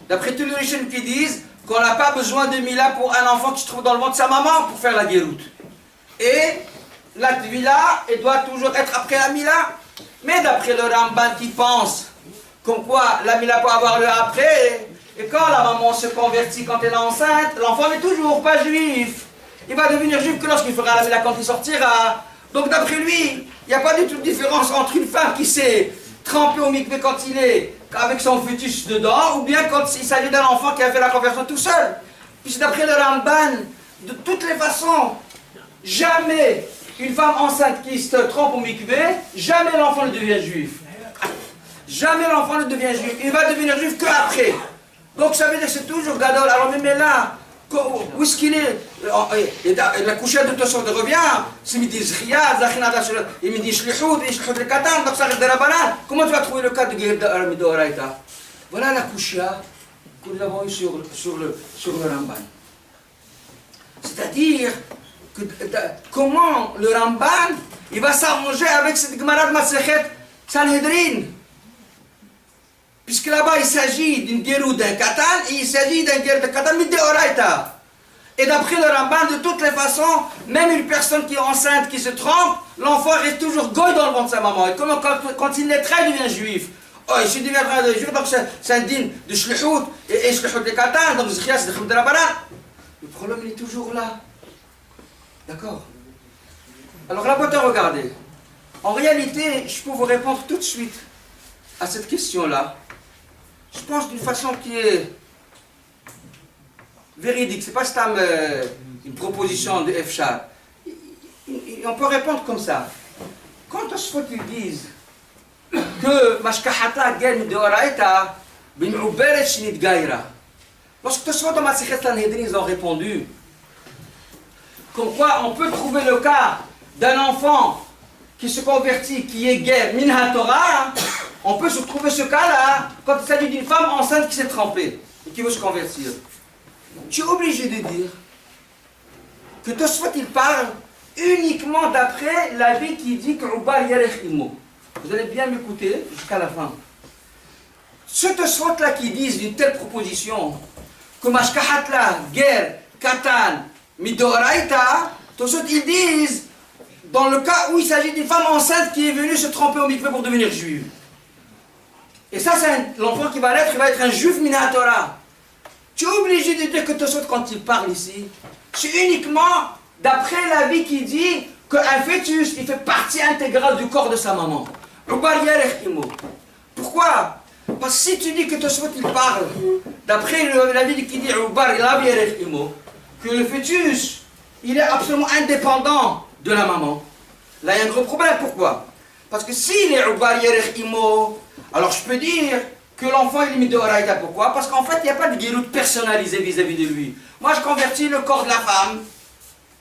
d'après tous les Rishonim qui disent qu'on n'a pas besoin de Mila pour un enfant qui se trouve dans le ventre de sa maman pour faire la guéroute. Et la Tvila, elle doit toujours être après la Mila. Mais d'après le Ramban qui pense comme quoi la Mila peut avoir le après, et quand la maman se convertit quand elle est enceinte, l'enfant n'est toujours pas juif. Il va devenir juif que lorsqu'il fera la Mila quand il sortira. Donc d'après lui, il n'y a pas du tout de différence entre une femme qui s'est trempée au mikvé quand il est avec son fœtus dedans, ou bien quand il s'agit d'un enfant qui a fait la conversion tout seul. Puisque d'après le Ramban, de toutes les façons, jamais une femme enceinte qui se trompe au mikvé, jamais l'enfant ne devient juif. Jamais l'enfant ne devient juif. Il va devenir juif qu'après. Donc ça veut dire que c'est toujours Gadol. Alors même là, où est-ce qu'il est? La couchette de Tosfot revient. C'est midi Zriya, il me dit Shlihoud, et Shlihoud le Katan, donc ça reste de la banane. Comment tu vas trouver le cas de Guerre de Horaïta? Voilà la couchette que nous avons eue sur le Ramban. C'est-à-dire, comment le Ramban il va s'arranger avec cette Gemara de Masechet Sanhedrin? Puisque là-bas il s'agit d'une guerre ou d'un katan, et il s'agit d'une guerre de katan, mais de Horaïta. Et d'après le Ramban, de toutes les façons, même une personne qui est enceinte, qui se trompe, l'enfant reste toujours goy dans le ventre de sa maman. Et comme quand il naîtra, il devient juif. Oh, il se deviendra juif, donc c'est un digne de shlihout, et shlihout de katan, donc zkhia, c'est de la banane. Le problème, il est toujours là. D'accord? Alors là, regardez. En réalité, je peux vous répondre tout de suite à cette question-là. Je pense d'une façon qui est véridique. Ce n'est pas une proposition de Efshar. On peut répondre comme ça. Quand Tosfot disent que Mashkahata gen de Horaïta bin Uberet shnit gaira, lorsque Tosfot dans Masechet Sanhedrin ils ont répondu comme quoi on peut trouver le cas d'un enfant qui se convertit, qui est guerre Minha Torah, on peut se trouver ce cas-là quand il s'agit d'une femme enceinte qui s'est trempée et qui veut se convertir. Tu es obligé de dire que Tosfot il parle uniquement d'après l'avis qui dit que Ubar Yerech Imo. Vous allez bien m'écouter jusqu'à la fin. Ce Tosfot là qui disent d'une telle proposition que Mashkahat là, guerre, Katan, Midoraïta, Tosfot ils disent dans le cas où il s'agit d'une femme enceinte qui est venue se tremper au mikvé pour devenir juive. Et ça, c'est l'enfant qui va naître, il va être un juif Minatora. Tu es obligé de dire que Tosfot, quand il parle ici, c'est uniquement d'après l'avis qui dit qu'un fœtus, il fait partie intégrale du corps de sa maman. Pourquoi? Parce que si tu dis que Tosfot, il parle d'après l'avis qui dit que le fœtus, il est absolument indépendant de la maman. Là, il y a un gros problème. Pourquoi? Parce que s'il est Ubar Yerech Imo, alors je peux dire que l'enfant est limite de Horaïta. Pourquoi? Parce qu'en fait, il n'y a pas de guéroute personnalisée vis-à-vis de lui. Moi, je convertis le corps de la femme.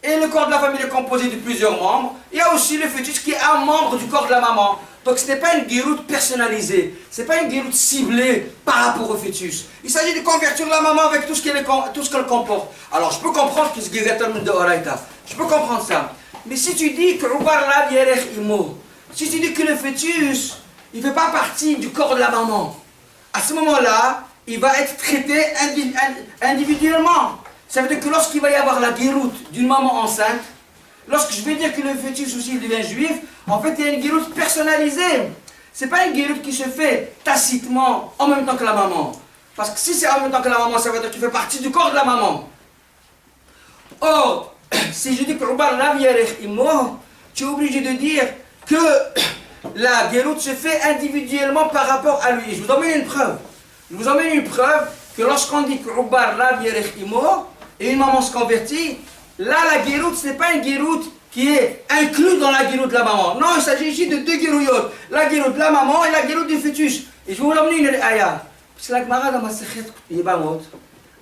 Et le corps de la femme, il est composé de plusieurs membres. Il y a aussi le fœtus qui est un membre du corps de la maman. Donc ce n'est pas une guéroute personnalisée. Ce n'est pas une guéroute ciblée par rapport au fœtus. Il s'agit de convertir la maman avec tout ce qu'elle comporte. Alors je peux comprendre que ce guérateur de Horaïta. Je peux comprendre ça. Mais si tu dis que si tu dis que le fœtus, il ne fait pas partie du corps de la maman, à ce moment-là, il va être traité individuellement. Ça veut dire que lorsqu'il va y avoir la guéroute d'une maman enceinte, lorsque je vais dire que le fœtus aussi devient juif, en fait il y a une guéroute personnalisée. Ce n'est pas une guéroute qui se fait tacitement en même temps que la maman. Parce que si c'est en même temps que la maman, ça veut dire qu'il fait partie du corps de la maman. Or, si je dis que tu es obligé de dire que la guéroute se fait individuellement par rapport à lui. Je vous emmène une preuve. Je vous emmène une preuve que lorsqu'on dit que et une maman se convertit, là la guéroute, ce n'est pas une guéroute qui est incluse dans la guéroute de la maman. Non, il s'agit ici de deux guérouillottes. La guéroute de la maman et la guéroute du fœtus. Et je vais vous emmener une ayah. Parce que la Gemara dans Masechet Yebamot,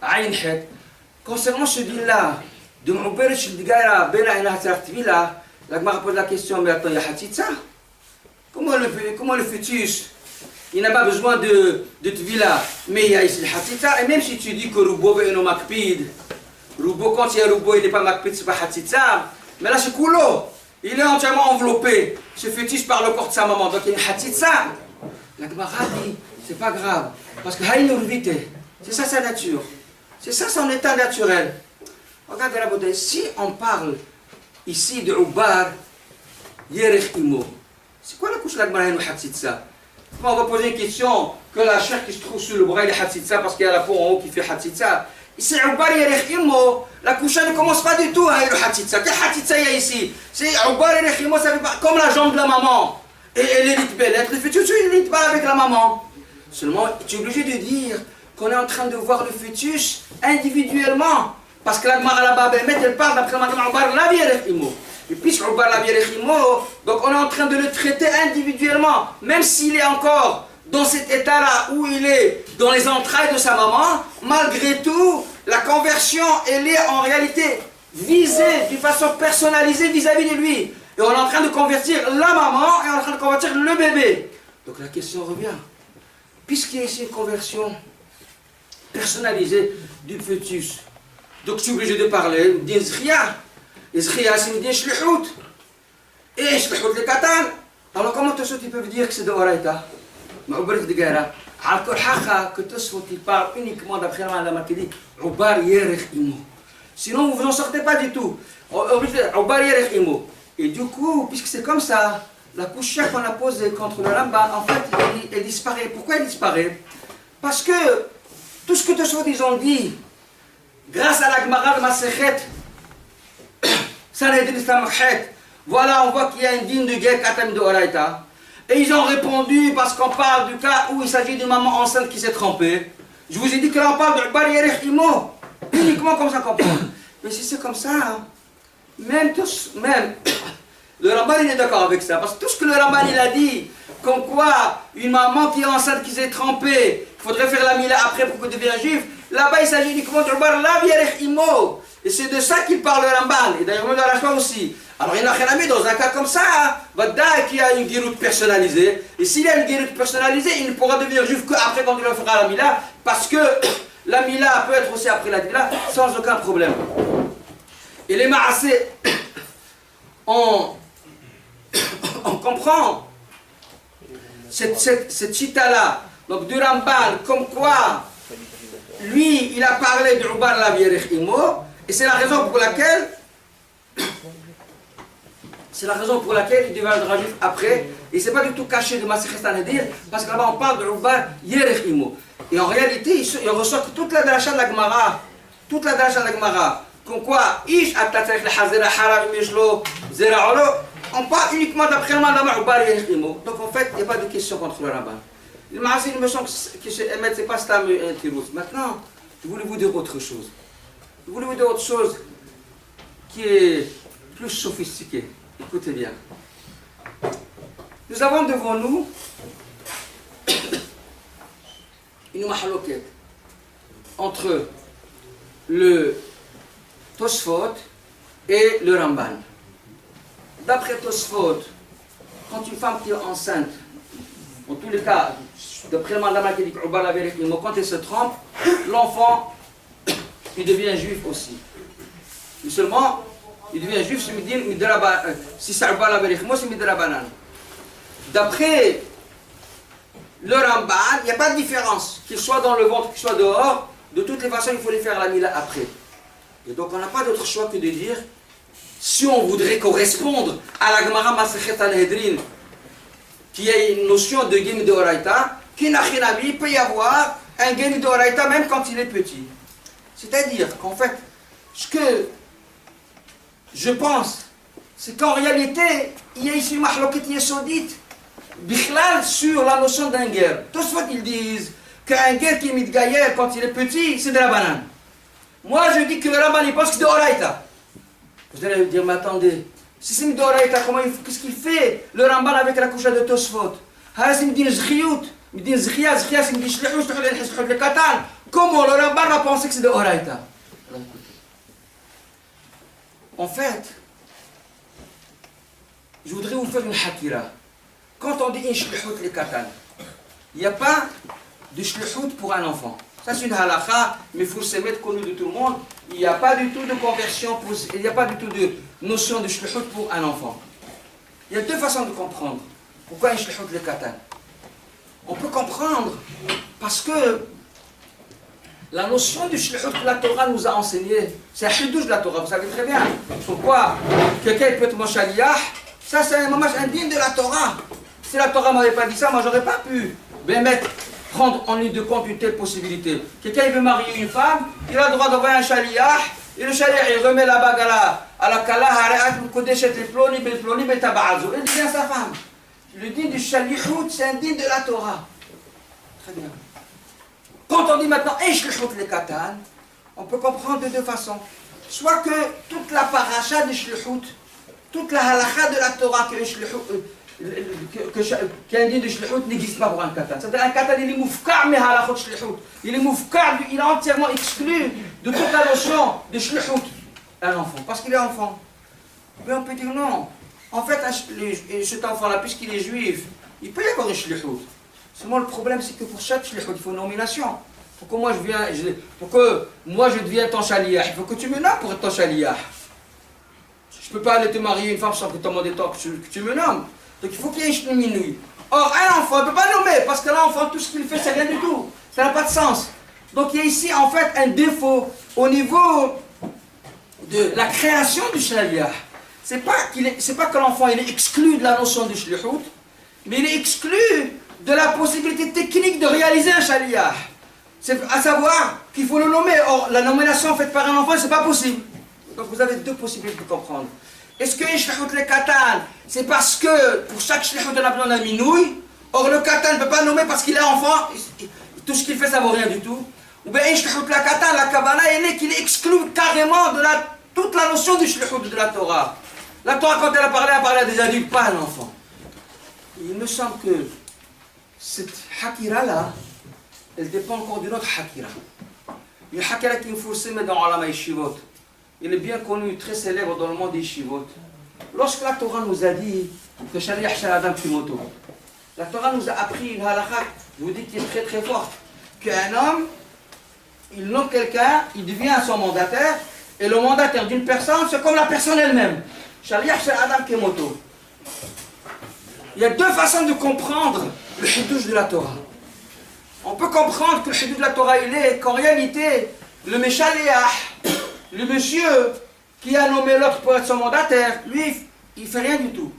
Ayin Het, concernant ce deal-là, de M'ouber Shildigara Bena Ina Tvila, la Gemara pose la question, mais attends, il y a Hatitza? Comment le fœtus, il n'a pas besoin de Tvila, mais il y a ici le Hatitza? Et même si tu dis que Rubo est un Makpid, Rubo, quand il y a Rubo, il n'est pas Makpid, c'est pas Hatitza. Mais là, c'est Koulo. Il est entièrement enveloppé, ce fœtus, par le corps de sa maman. Donc il y a une Hatitza. La Gemara dit, c'est pas grave. Parce que c'est ça sa nature. C'est ça son état naturel. Regardez la beauté. Si on parle ici de Ubar, Yerech Imo, c'est quoi la couche de la Gemara et Hatitza? On va poser une question que la chair qui se trouve sur le bras, il est Hatitza parce qu'il y a la peau en haut qui fait Hatitza. Ici, Ubar Yerech Imo, la couche ne commence pas du tout à le Hatitza. Quel Hatitza il y a ici? C'est Ubar Yerech Imo, ça fait pas comme la jambe de la maman. Et l'élite belle, le fœtus, il est pas avec la maman. Seulement, tu es obligé de dire qu'on est en train de voir le fœtus individuellement. Parce que la Gemara là-bas, elle parle d'après la Ubar la Yerech Imo. Et puisque Ubar la Yerech Imo, donc on est en train de le traiter individuellement. Même s'il est encore dans cet état-là où il est dans les entrailles de sa maman, malgré tout, la conversion, elle est en réalité visée d'une façon personnalisée vis-à-vis de lui. Et on est en train de convertir la maman et on est en train de convertir le bébé. Donc la question revient. Puisqu'il y a ici une conversion personnalisée du fœtus, donc je suis obligé de parler d'Ezria. Ezria, c'est une shlihout. Et shlihout le katan. Alors comment tous ils peuvent dire que c'est de Horaïta? Ma'oubrif de Gara. Al-Kol Hacha, que tous ils parlent uniquement d'après la Madame qui dit Ubar Yerech Imo. Sinon vous n'en sortez pas du tout. Ubar Yerech Imo. Et du coup, puisque c'est comme ça, la couche qu'on a posée contre le Ramban, en fait, elle disparaît. Pourquoi elle disparaît? Parce que tout ce que tous ils ont dit, grâce à la Gemara de Masechet, Sanhedrin Samachet, voilà, on voit qu'il y a une digne de guerre Katem de Horaïta. Et ils ont répondu parce qu'on parle du cas où il s'agit d'une maman enceinte qui s'est trompée. Je vous ai dit que là on parle de Ubar Yerech Imo, uniquement comme ça qu'on parle. Mais si c'est comme ça, hein, même le Ramban il est d'accord avec ça, parce que tout ce que le Ramban il a dit, comme quoi une maman qui est enceinte qui s'est trompée, il faudrait faire la mila après pour qu'elle devienne juif, là-bas il s'agit uniquement de Ubar la Yerech Imo. Et c'est de ça qu'il parle le Ramban, et d'ailleurs même dans la Shua aussi. Alors il y en a rien à mettre dans un cas comme ça, Vadda qui a une guéroute personnalisée, et s'il a une guéroute personnalisée, il ne pourra devenir juif qu'après quand il le fera la mila, parce que la mila peut être aussi après la mila, sans aucun problème. Et les Maasé, on comprend cette chita-là, donc du Ramban, comme quoi, lui, il a parlé de Ubar la Yerech Imo, et c'est la raison pour laquelle il deviendra juif après, et c'est pas du tout caché de Masechet Sanhedrin, parce que là-bas on parle de Ubar Yerech Imo. Et en réalité, il ressort que toute la dracha de la Gemara, comme quoi, Ish Atatzarech le Haram Mishlo Zera'olo, on parle uniquement d'après le mandat Ubar Yerech Imo. Donc en fait, il n'y a pas de question contre le Ramban. Il me semble que c'est pas Stam et Tirous. Maintenant, je voulais vous dire autre chose. Je voulais vous dire autre chose qui est plus sophistiquée. Écoutez bien. Nous avons devant nous une mahaloket entre le Tosfot et le Ramban. D'après Tosfot, quand une femme qui est enceinte, en tous les cas, d'après le mandama qui dit quand elle se trompe, l'enfant, il devient juif aussi. Mais seulement, il devient juif si c'est Ubal Averich, moi c'est Midra Banane. D'après le Ramban, il n'y a pas de différence, qu'il soit dans le ventre, qu'il soit dehors, de toutes les façons, il faut les faire la mila après. Et donc on n'a pas d'autre choix que de dire, si on voudrait correspondre à la Gemara Masechet Sanhedrin, qui a une notion de Gemi de Oraita, il peut y avoir un Gemi de Oraita même quand il est petit. C'est-à-dire qu'en fait, ce que je pense, c'est qu'en réalité, il y a ici une mahloket yesodite, bichlal sur la notion d'un guerre. Tous fois ils disent qu'un guerre qui est mitgayer quand il est petit, c'est de la banane. Moi je dis que le Ramban il pense que c'est de Oraita. Vous allez me dire, mais attendez, si c'est de Oraita, qu'est-ce qu'il fait le Ramban avec la couche de Tosfot? Comment le Ramban va penser que c'est de Oraita? En fait, je voudrais vous faire une hakira. Quand on dit shlihout le katan, il n'y a pas de shlihout pour un enfant. Ça c'est une halakha, mais il faut se mettre connu de tout le monde. Il n'y a pas du tout de conversion, il n'y a pas du tout de notion de shlihout pour un enfant. Il y a deux façons de comprendre. Pourquoi shlihout le katan? On peut comprendre parce que la notion du shlihout que la Torah nous a enseigné, c'est un chidouche de la Torah, vous savez très bien. Pourquoi quelqu'un peut être mon shaliach? Ça c'est un moment indigne de la Torah. Si la Torah ne m'avait pas dit ça, moi j'aurais pas pu prendre en ligne de compte une telle possibilité. Quelqu'un veut marier une femme, il a le droit d'envoyer un shaliach, et le shaliach il remet la bague à la kala, il devient sa femme. Le digne du shalihout, c'est un digne de la Torah. Très bien. Quand on dit maintenant shlihout le katan, on peut comprendre de deux façons. Soit que toute la paracha de shlihout, toute la halakha de la Torah qu'un digne de shlihout n'existe pas pour un katan. C'est-à-dire un katan il est moufkar mais halachot shlihout. Il est moufkar, il est entièrement exclu de toute la notion de shlihout un enfant, parce qu'il est enfant. Mais on peut dire non. En fait, cet enfant-là, puisqu'il est juif, il peut y avoir une shlihout. Seulement le problème c'est que pour chaque shlihout, il faut une nomination. Pour que moi je devienne ton shaliach, il faut que tu me nommes pour être ton shaliach. Je ne peux pas aller te marier une femme sans que tu demandes que tu me nommes. Donc il faut qu'il y ait une minouille. Or, un enfant, on ne peut pas nommer, parce que l'enfant, tout ce qu'il fait, c'est rien du tout. Ça n'a pas de sens. Donc il y a ici, en fait, un défaut au niveau de la création du shaliach. C'est pas que l'enfant il est exclu de la notion du shlihout, mais il est exclu de la possibilité technique de réaliser un shaliach. C'est à savoir qu'il faut le nommer. Or, la nomination faite par un enfant, c'est pas possible. Donc vous avez deux possibilités de comprendre. Est-ce que shlihout le katan, c'est parce que pour chaque shlihout on a besoin d'un minouille? Or le katan ne peut pas nommer parce qu'il est enfant, tout ce qu'il fait ça vaut rien du tout. Ou bien shlihout le katan, la kabbalah elle est qu'il exclut carrément de toute la notion du shlihout de la Torah. La Torah quand elle a parlé à des adultes, pas à un enfant. Il me semble que cette hakira là, elle dépend encore d'une autre hakira. Une hakira qui faut se mettre dans Alama Yeshivot. Il est bien connu, très célèbre dans le monde des Yeshivot. Lorsque la Torah nous a dit que Shaliach Shel Adam Kimoto, la Torah nous a appris une halakha, je vous dis qui est très très forte, qu'un homme, il nomme quelqu'un, il devient son mandataire, et le mandataire d'une personne, c'est comme la personne elle-même. Shaliach Shel Adam Kimoto. Il y a deux façons de comprendre le chidouche de la Torah. On peut comprendre que le chidouche de la Torah, il est qu'en réalité, le Meshaliach, le monsieur qui a nommé l'autre pour être son mandataire, lui, il ne fait rien du tout.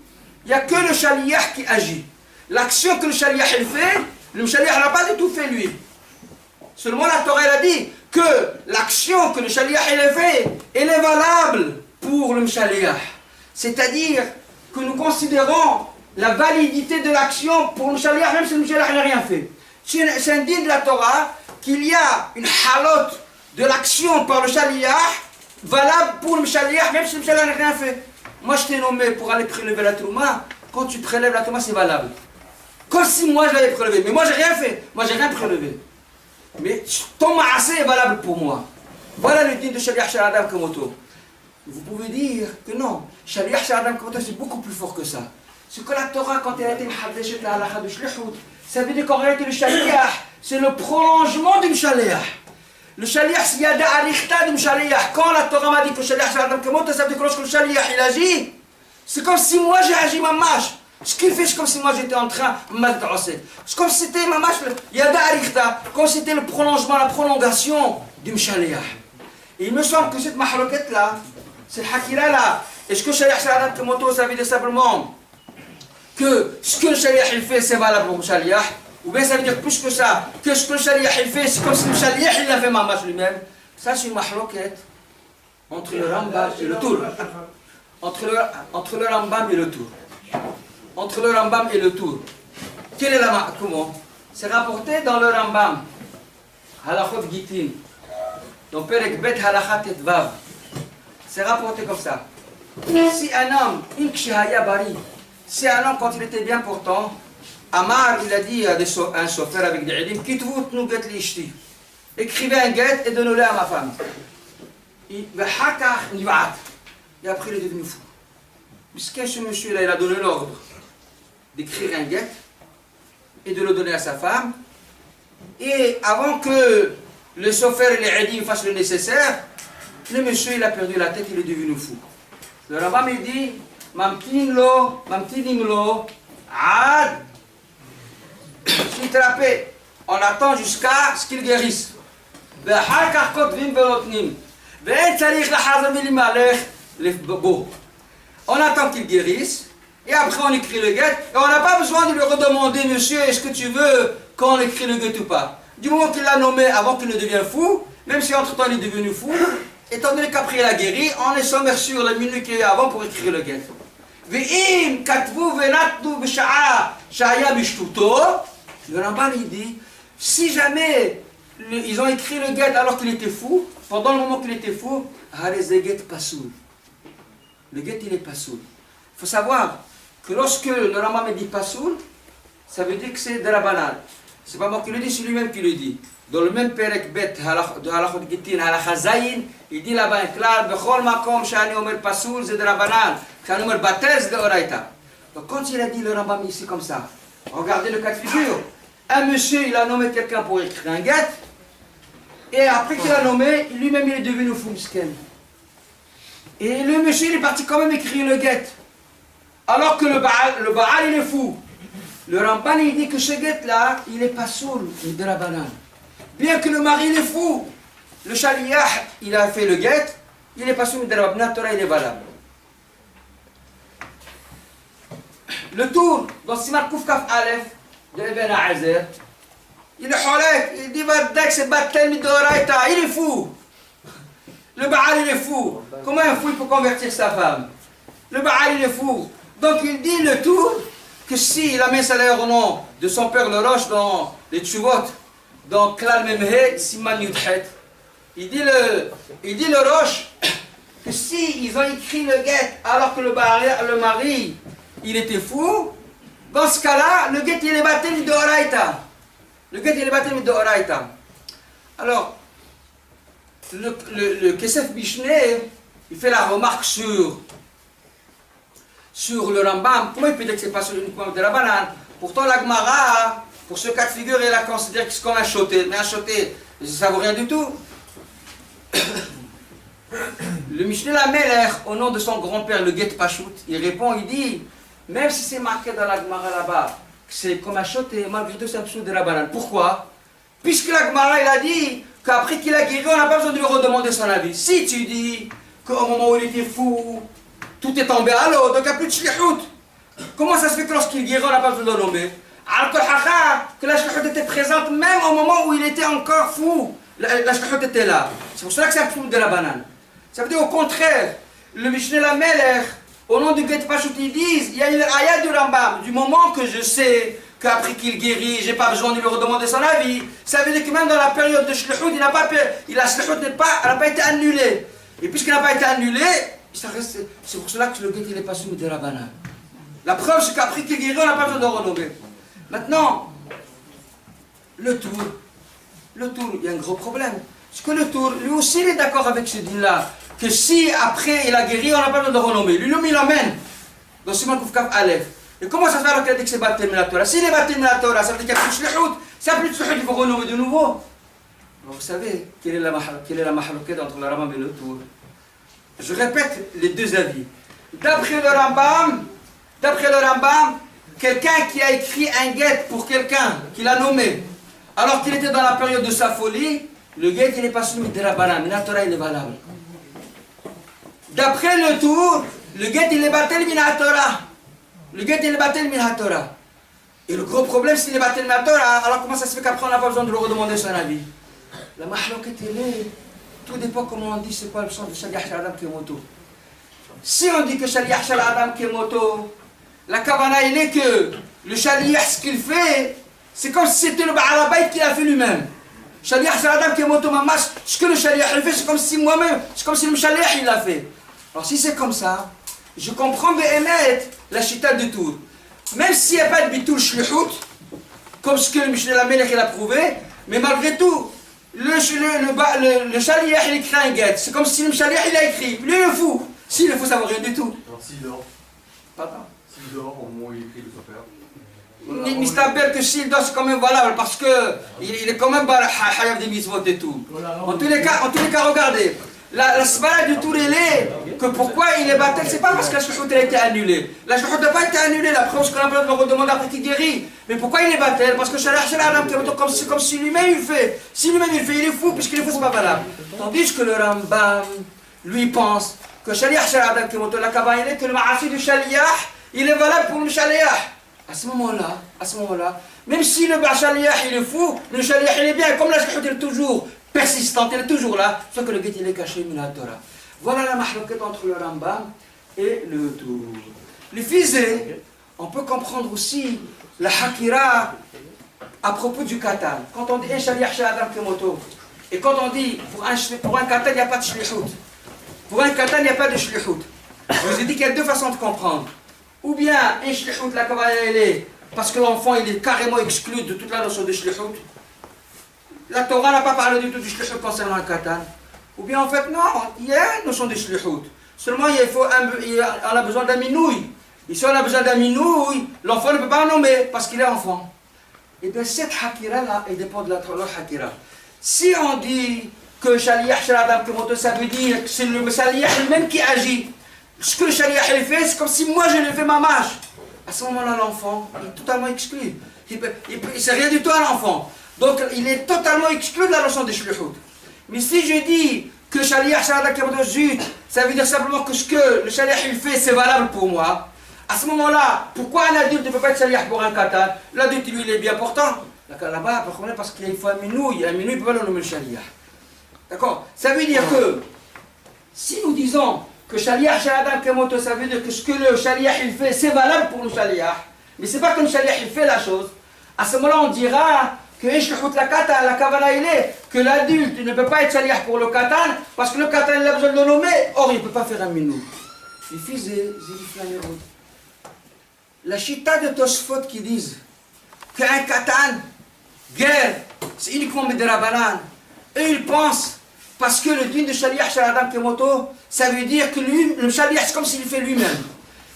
Il n'y a que le shaliach qui agit. L'action que le shaliach il fait, le shaliach n'a pas du tout fait lui. Seulement la Torah elle a dit que l'action que le shaliach il a fait, elle est valable pour le shaliach. C'est-à-dire que nous considérons la validité de l'action pour le shaliach, même si le shaliach n'a rien fait. C'est un dit de la Torah qu'il y a une halote de l'action par le shaliach valable pour le shaliach, même si le shaliach n'a rien fait. Moi je t'ai nommé pour aller prélever la trouma, quand tu prélèves la trouma c'est valable. Comme si moi je l'avais prélevé, mais moi j'ai rien fait, moi j'ai rien prélevé. Mais ton ma'asé est valable pour moi. Voilà le din de Shaliach Shel Adam Kamoto. Vous pouvez dire que non, Shaliach Shel Adam Kamoto c'est beaucoup plus fort que ça. Ce que la Torah, quand elle a été Mhadeshet la halakha de Shlichut, ça veut dire qu'en réalité le Shaliach, c'est le prolongement du Shaliach. Le Shaliach, c'est Yada Arichta du Shaliach. Quand la Torah m'a dit que Shaliach Shel Adam Kamoto, ça veut dire que lorsque le Shaliach il agit, c'est comme si moi j'ai agi mamash. Ce qu'il fait, c'est comme si moi j'étais en train de m'adresser. C'est comme si c'était mamash, Yada Arichta, comme si c'était le prolongement, la prolongation du Shaliach. Et il me semble que cette mahaloquette là, cette hakira là, est-ce que Shaliach Shel Adam Kamoto, ça veut dire simplement que ce que le Shaliach il fait, c'est valable pour le Shaliach, ou bien ça veut dire plus que ça, que ce que le Shaliach il fait, c'est comme si le Shaliach il a fait mamash lui-même. Ça c'est une mahaloquette entre le Rambam et le Tour. Entre le Rambam et le Tour. Entre le Rambam et le Tour. Quelle est la comment? C'est rapporté dans le Rambam. Halachot Gitin. Dans Perek Bet Halachat et Vav. C'est rapporté comme ça. Si un homme, une kshihaya bari, si un homme quand il était bien portant, Amar il a dit à un chauffeur avec des ilim, quitte-vous tnu get li ishti. Écrivez un get et donnez-le à ma femme. Et après il est devenu fou. Puisque ce monsieur-là, il a donné l'ordre d'écrire un guet et de le donner à sa femme. Et avant que le chauffeur et les adim fassent le nécessaire, le monsieur, il a perdu la tête, il est devenu fou. Le Rambam, il dit, Mamtinim lo, ad, shitrapé. On attend jusqu'à ce qu'il guérisse. On attend qu'il guérisse, et après on écrit le guet, et on n'a pas besoin de lui redemander, monsieur, est-ce que tu veux qu'on écrit le guet ou pas? Du moment qu'il l'a nommé avant qu'il ne devienne fou, même si entre-temps il est devenu fou, étant donné qu'après il a guéri, on est sommaire sur la minute qu'il y a avant pour écrire le guet. Le Rambam il dit, si jamais ils ont écrit le guet alors qu'il était fou, pendant le moment qu'il était fou, le guet il est pasoul. Il faut savoir que lorsque le Rambam dit pasoul, ça veut dire que c'est de la banane. C'est pas moi qui le dis, c'est lui-même qui le dit. Dans le même Perek Bet de Halachot Gitin, Halacha Zayin, il dit là-bas, Klal, Bechol Makom, Shani Omer pasoul, c'est de la banane. Shani Omer Batel, de Oraita. Donc quand il a dit le Rambam ici comme ça, regardez le cas de figure. Un monsieur, il a nommé quelqu'un pour écrire un guet, et après qu'il a nommé, lui-même il est devenu fou, misken. Et le monsieur il est parti quand même écrire le guet. Alors que le Baal il est fou. Le Ramban il dit que ce guet là, il est pas soul, il est de la banane. Bien que le mari il est fou. Le Shaliach il a fait le guet, il est pas soul, de la banane, Torah il est valable. Le tour, dans Simar Koufkaf Aleph, de Ibn Azer, il est cholek, il dit Vadak c'est Batel Midoraita, il est fou. Le Baal il est fou. Comment un fou il peut convertir sa femme? Le Baal il est fou. Donc il dit le tour que s'il a mis ça au nom de son père le Roche dans les Tchuvot, dans Klal Memhe, Siman Yudhet, il dit le Roche que si ils ont écrit le guet alors que le mari il était fou, dans ce cas-là, le guet il est battu de Oraita. Le guet il est battu de Oraita. Alors, le Kesef Mishneh, il fait la remarque sur le Rambam. Comment il peut dire que c'est pas uniquement de la banane? Pourtant la Gemara, pour ce cas de figure, elle a considéré que c'est comme un choté. Mais un choté, ça vaut rien du tout. Le Mishneh Lameler, au nom de son grand-père, le Get Pachout, il répond, il dit, même si c'est marqué dans la Gemara là-bas, que c'est comme un choté, malgré tout c'est un psou de la banane. Pourquoi? Puisque la Gemara, il a dit qu'après qu'il a guéri, on n'a pas besoin de lui redemander son avis. Si tu dis qu'au moment où il était fou, tout est tombé à l'eau, donc il n'y a plus de shlihout. Comment ça se fait que lorsqu'il guérit, on n'a pas besoin de le nommer? Alors que la shlihout était présente même au moment où il était encore fou. La shlihout était là. C'est pour cela que c'est un psou de la banane. Ça veut dire au contraire, le Mishneh Lameler, au nom du Get Pachout, ils disent, il y a une ayat du Rambam, du moment que je sais qu'après qu'il guérit, je n'ai pas besoin de lui redemander son avis. Ça veut dire que même dans la période de shlihout, la shlihout n'a pas été annulée. Et puisqu'elle n'a pas été annulée, c'est pour cela que le guet n'est pas soumis de la banane. La preuve, c'est qu'après qu'il guérit, on n'a pas besoin de le renommer. Maintenant, le tour. le tour, il y a un gros problème. Parce que le tour, lui aussi, il est d'accord avec ce din-là. Que si après il a guéri, on n'a pas besoin de le renommer. Lui, il l'emmène. Dans Simon Koufkaf Aleph. Et comment ça se fait alors qu'il a dit que c'est Batel de la Torah? S'il est Batel de la Torah, ça veut dire qu'il n'y a plus de shlihout. S'il n'y a plus de shlihout, il faut renommer de nouveau. Alors vous savez, quelle est la mahaloukette entre le Rambam et le tour? Je répète les deux avis. D'après le Rambam, quelqu'un qui a écrit un guet pour quelqu'un, qu'il a nommé, alors qu'il était dans la période de sa folie, le guet il n'est pas soumis de Rabbanan, mais la Torah il est valable. D'après le tour, le guet il est batel min Torah. Le guet il est batel min Torah. Et le gros problème, s'il est batel min Torah, alors comment ça se fait qu'après on n'a pas besoin de le redemander son avis? La mahaloukette elle est, tout dépend comment on dit c'est quoi le sens de Shaliach Shel Adam Kemoto. Si on dit que Shaliach Shel Adam Kemoto, la kavana il est que le Shaliach ce qu'il fait, c'est comme si c'était le Baal Habayit qu'il a fait lui-même. Shaliach Shel Adam Kemoto Mamash, ce que le Shaliach il fait, c'est comme si moi-même, c'est comme si le Shaliach il l'a fait. Alors si c'est comme ça, je comprends Béhémet la chita du tour. Même s'il n'y a pas de bitul shlihout, comme ce que le Mishneh Lamelech il a prouvé, mais malgré tout, le Shaliach il écrit un guet. C'est comme si le Shaliach il a écrit. Lui il est fou. S'il est fou, ça ne vaut rien du tout. Alors s'il dort, Pardon. s'il dort, au moment où il écrit de son père. Mistaber que s'il dort, c'est quand même valable parce que il est quand même hayab des mitzvot et tout. En tous les cas, regardez. La svara du tour, elle est que pourquoi il est battu, c'est pas parce que la shlihout a été annulée. La shlihout n'a pas été annulée, la preuve qu'on a besoin de le redemander après qu'il guérit. Mais pourquoi il est battu? Parce que Shaliach Shel Adam Kemoto, comme si lui-même il fait. Si lui-même il fait, il est fou, puisqu'il est fou, c'est pas valable. Tandis que le Rambam, lui, pense que Shaliach Shel Adam Kemoto, la kavana, il est que le ma'asi du Shaliach, il est valable pour le Shaliach. À ce moment-là, même si le Shaliach il est fou, le Shaliach il est bien, comme la shlihout est toujours persistante, elle est toujours là, sauf que le guet il est caché min Torah. Voilà la mahloukette entre le Rambam et le tour. Les fizés, on peut comprendre aussi la hakira à propos du katan. Quand on dit un Shaliach Shel Adam Kemoto, et quand on dit pour un katan il n'y a pas de shlihout. Pour un katan il n'y a pas de shlihout. Je vous ai dit qu'il y a deux façons de comprendre. Ou bien un shlihout la kavana elle est parce que l'enfant il est carrément exclu de toute la notion de shlihout. La Torah n'a pas parlé du tout du shlihout concernant un katan. Ou bien en fait, non, il y a une notion de shlihout. Seulement, on a besoin d'un minouille. Et si on a besoin d'un minouille, l'enfant ne peut pas nommer parce qu'il est enfant. Et bien cette hakira-là, elle dépend de l'autre hakira. Si on dit que Shaliach Shel Adam Kemoto, ça veut dire que c'est le Shaliach lui-même qui agit. Ce que le Shaliach il fait, c'est comme si moi je l'ai fait ma mâche. À ce moment-là, l'enfant est totalement exclu. Il sait rien du tout à l'enfant. Donc il est totalement exclu de la notion de shlihout. Mais si je dis que Shaliach Shel Adam Kemoto zut, ça veut dire simplement que ce que le Shaliach il fait, c'est valable pour moi. À ce moment-là, pourquoi un adulte ne peut pas être Shaliach pour un katan? L'adulte, lui, il est bien portant. Là-bas, parce qu'il faut un minouille. Un minouille ne peut pas le nommer le Shaliach. D'accord? Ça veut dire que, si nous disons que Shaliach Shel Adam Kemoto, ça veut dire que ce que le Shaliach il fait, c'est valable pour le Shaliach. Mais c'est pas que le Shaliach il fait la chose. À ce moment-là, on dira que la katan, la kavana il est que l'adulte ne peut pas être Shaliach pour le katan parce que le katan il a besoin de le nommer. Or, il ne peut pas faire un minou. Les fils et la chita de Tosfot qui disent qu'un katan, guerre, c'est uniquement Midrabanan. Et ils pensent, parce que le din de Shaliach Shel Adam Kemoto, ça veut dire que lui, le Shaliach, c'est comme s'il fait lui-même.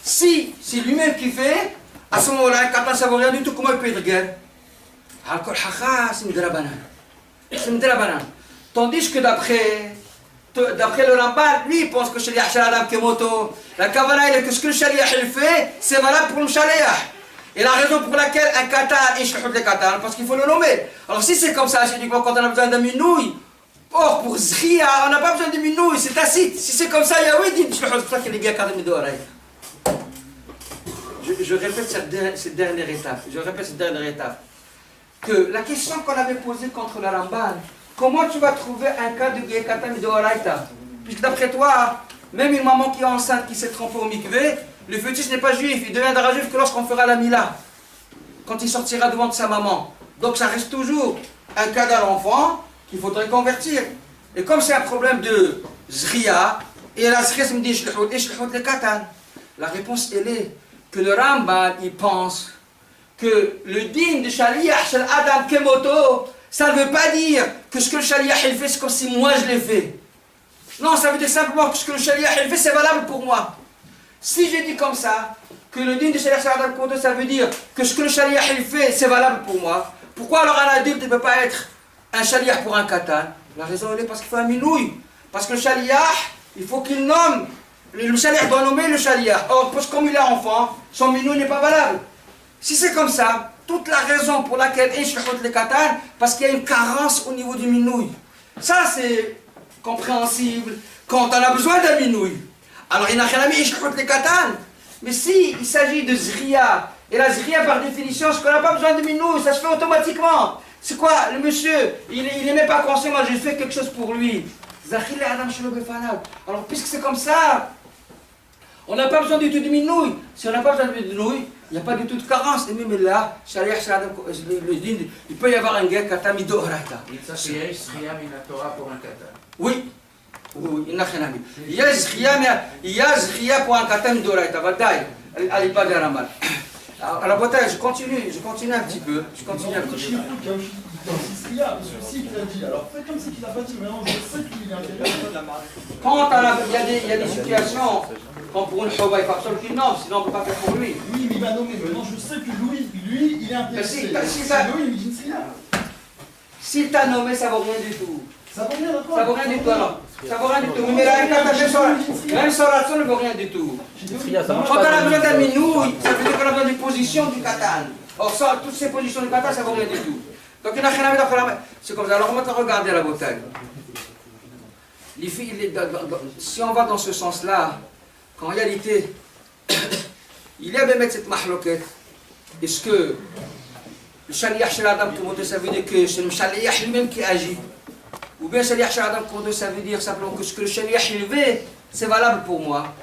Si c'est lui-même qui fait, à ce moment-là, un katan, ça ne vaut rien du tout, comment il peut être guerre? C'est Midrabanan. C'est Midrabanan. Tandis que d'après le Rambam, lui, il pense que Shaliach Shel Adam Kemoto, la kavana, il est que ce que le Shaliach il fait, c'est valable pour le Shaliach. Et la raison pour laquelle un katan est shlihout le katan, parce qu'il faut le nommer. Alors si c'est comme ça, c'est uniquement quand on a besoin d'un minouille. Or, pour Zriya, on n'a pas besoin de minouille, c'est tacite. Si c'est comme ça, il y a oui, dit shlihout, c'est pour ça qu'il est bien cadré de oreilles. Je répète cette dernière étape. Que la question qu'on avait posée contre la Ramban, comment tu vas trouver un cas de Katan Midoraita? Puisque d'après toi, même une maman qui est enceinte, qui s'est trempée au mikvé, le fœtus n'est pas juif, il deviendra juif que lorsqu'on fera la mila, quand il sortira devant de sa maman. Donc ça reste toujours un cas d'un enfant qu'il faudrait convertir. Et comme c'est un problème de Zriya, et la Zriya me dit shlihout le katan, la réponse elle est que le Rambam il pense que le din de Shaliach Shel Adam Kemoto, ça ne veut pas dire que ce que le shaliach il fait, c'est comme si moi je l'ai fait. Non, ça veut dire simplement que ce que le shaliach il fait, c'est valable pour moi. Si je dis comme ça, que le din de shaliach shaliach kodo, ça veut dire que ce que le shaliach il fait, c'est valable pour moi. Pourquoi alors un adulte ne peut pas être un shaliach pour un katan? La raison elle est parce qu'il faut un minouille. Parce que le shaliach, il faut qu'il nomme. Le shaliach doit nommer le shaliach. Or, parce que comme il est enfant, son minouille n'est pas valable. Si c'est comme ça, toute la raison pour laquelle il shlichut le katan, parce qu'il y a une carence au niveau du minouille. Ça c'est compréhensible quand on a besoin d'un minouille. Alors il n'a rien à mettre, il shlichut le katan. Mais si il s'agit de zriya, et la zriya par définition, c'est qu'on n'a pas besoin de minouille, ça se fait automatiquement. C'est quoi, le monsieur, il n'est même pas conscient, moi j'ai fait quelque chose pour lui. Alors puisque c'est comme ça, on n'a pas besoin du tout de minouille. Si on n'a pas besoin de minouille, il n'y a pas du tout de carence. Et même là, il peut y avoir un gars kata midoraita. pour un katan. Oui, oui, il n'a rien à dire. Il y a zriya pour un kata midoraita. Allez pas vers la mal. Alors, je continue un petit peu. Alors fais comme si tu n'as pas dit, maintenant je sais qu'il est intéressant. Quand il y a des situations, comme pour une chouba, il faut absolument qu'il nomme, sinon on ne peut pas faire pour lui. Oui, mais il va nommer. Maintenant je sais que lui, il est intéressé. S'il t'a nommé, ça ne vaut rien du tout. Ça vaut rien, d'accord? Ça vaut rien du tout alors. Ça vaut rien du tout. Mais là, même son ratio ne vaut rien du tout. Quand on a besoin d'un minouille, ça veut dire qu'on a besoin d'une position du katan. Or, sans toutes ces positions du katan, ça ne vaut rien du tout. Donc il n'a rien à mettre. C'est comme ça. Alors on va regarder la bouteille. Si on va dans ce sens-là, qu'en réalité, il y a même cette mahloquette. Est-ce que le shaliach chez l'Adam Komodo, ça veut dire que c'est le shaliach lui-même qui agit? Ou bien shaliach chez l'Adam Komodo, ça veut dire simplement que ce que le shaliach il fait, c'est valable pour moi?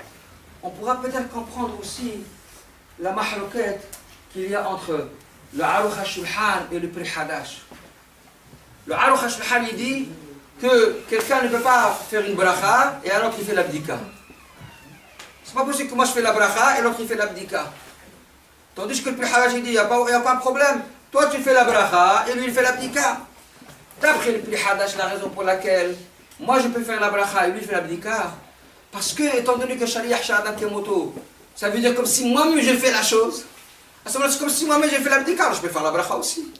On pourra peut-être comprendre aussi la mahloquette qu'il y a entre le Aruch HaShulchan et le Pri Hadash. Le Aruch HaShulchan il dit que quelqu'un ne peut pas faire une bracha et alors qu'il fait l'abdika. C'est pas possible que moi je fais la bracha et l'autre il fait l'abdika. Tandis que le Pri Hadash il dit il n'y a pas de problème. Toi tu fais la bracha et lui il fait l'abdika. D'après le Pri Hadash, la raison pour laquelle moi je peux faire la bracha et lui il fait l'abdika, parce que étant donné que Shaliach Sha'adam Kemoto, ça veut dire comme si moi-même j'ai fait la chose. À ce moment-là, c'est comme si moi-même j'ai fait l'abdika, alors je peux faire la bracha aussi.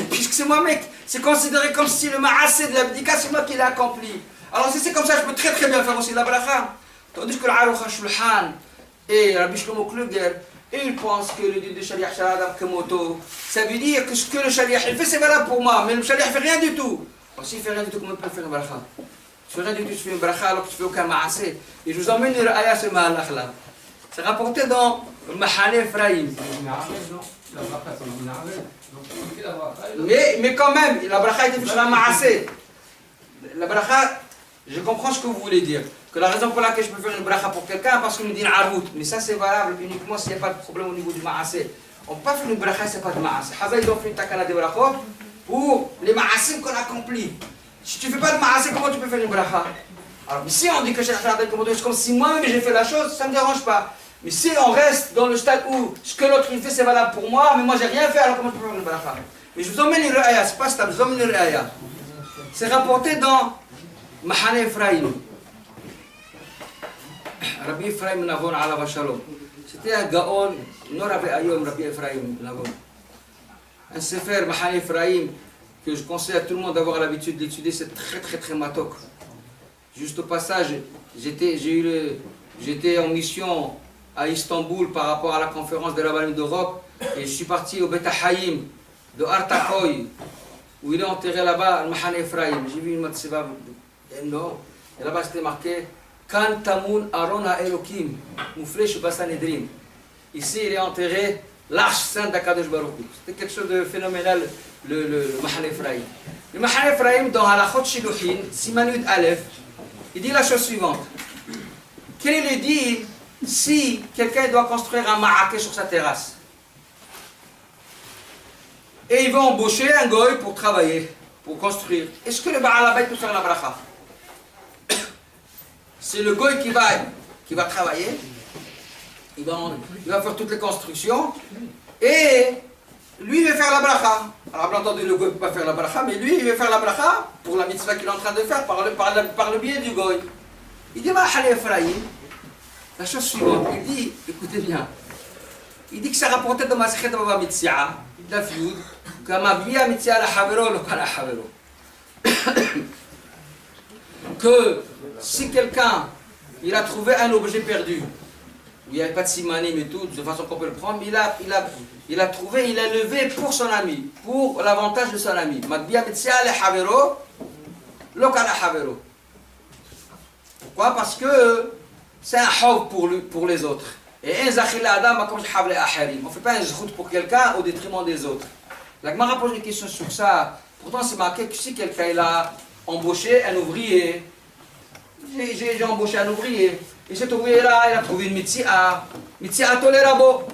Puisque c'est moi-même, c'est considéré comme si le ma'asé de l'abdika, c'est moi qui l'ai accompli. Alors si c'est comme ça, je peux très très bien faire aussi la bracha. Tandis que l'Aruch HaShulchan et Rabbi Shlomo Kluger, ils pensent que le dit de Shaliach Sha'adam Kemoto, ça veut dire que ce que le Shaliach il fait, c'est valable pour moi, mais le Shaliach fait rien du tout. Alors s'il fait rien du tout, comment il peut faire une bracha? Tu fais rien du tout, tu fais une bracha alors que tu fais aucun ma'asé. Et je vous emmène le ayah ce mahalach là. C'est rapporté dans le Mahane Ephraim. Mais quand même, la bracha était faite sur la ma'asé. La bracha, je comprends ce que vous voulez dire. Que la raison pour laquelle je peux faire une bracha pour quelqu'un, parce qu'on nous dit une arvout. Mais ça c'est valable uniquement s'il n'y a pas de problème au niveau du ma'asé. On ne peut pas faire une bracha si il n'y a pas de ma'asé. Hazal ils ont fait une takana de brachot pour les ma'asé qu'on accomplit. Si tu ne fais pas de ma'asé, comment tu peux faire une bracha? Alors si on dit que c'est comme si moi-même j'ai fait la chose, ça ne me dérange pas. Mais si on reste dans le stade où ce que l'autre il fait c'est valable pour moi, mais moi j'ai rien fait, alors comment je peux faire une bracha? Mais je vous emmène le ayah, c'est pas stable, je vous emmène le ayah. C'est rapporté dans Mahane Ephraim. Rabbi Ephraim Navon ala Shalom. C'était un gaon, non Rabbi Ayom, Rabbi Ephraim Navon. Un sefer Mahane Ephraim que je conseille à tout le monde d'avoir l'habitude d'étudier, c'est très très très matok. Juste au passage, j'étais en mission à Istanbul par rapport à la conférence des rabbins d'Europe et je suis parti au Bet Haïm de Artakoy où il est enterré là-bas, le Mahane Ephraim. J'ai vu une matzeva énorme et là-bas c'était marqué Kan Tamun Aron HaElokim Mouflé Sheba Sanhedrin. Ici il est enterré l'arche sainte d'Akadosh Baruch Hu. C'était quelque chose de phénoménal, le Mahane Ephraim. Le Mahane Ephraim dans Halachot Shiluchin, Simanut Aleph, il dit la chose suivante. Quel est le deal si quelqu'un doit construire un ma'aké sur sa terrasse? Et il va embaucher un goy pour travailler, pour construire. Est-ce que le Baal Habayit peut faire la bracha? C'est le goy qui va travailler, il va faire toutes les constructions, et lui il va faire la bracha. Alors, bien entendu, le goy ne peut pas faire la bracha, mais lui, il veut faire la bracha pour la mitzvah qu'il est en train de faire par le biais du goy. Il dit, Mahane Ephraim, la chose suivante, il dit, écoutez bien, il dit que c'est rapporté dans ma sechet Baba Mitzia, d'Afioud, que ma bia Mitzia la Havero, le Kala Havero. Que si quelqu'un, il a trouvé un objet perdu, où il n'y avait pas de simanim et tout, de façon qu'on peut le prendre, mais il a trouvé, il a levé pour son ami, pour l'avantage de son ami. Ma bia Mitzia la Havero, le Kala Havero. Pourquoi? Parce que c'est un chauve pour les autres. Et un zakhila adam comme je les aharim. On ne fait pas un zhout pour quelqu'un au détriment des autres. La Gemara pose une question sur ça. Pourtant, c'est marqué que si quelqu'un il a embauché un ouvrier, j'ai embauché un ouvrier, et cet ouvrier-là, il a trouvé une mitzia tolérabo.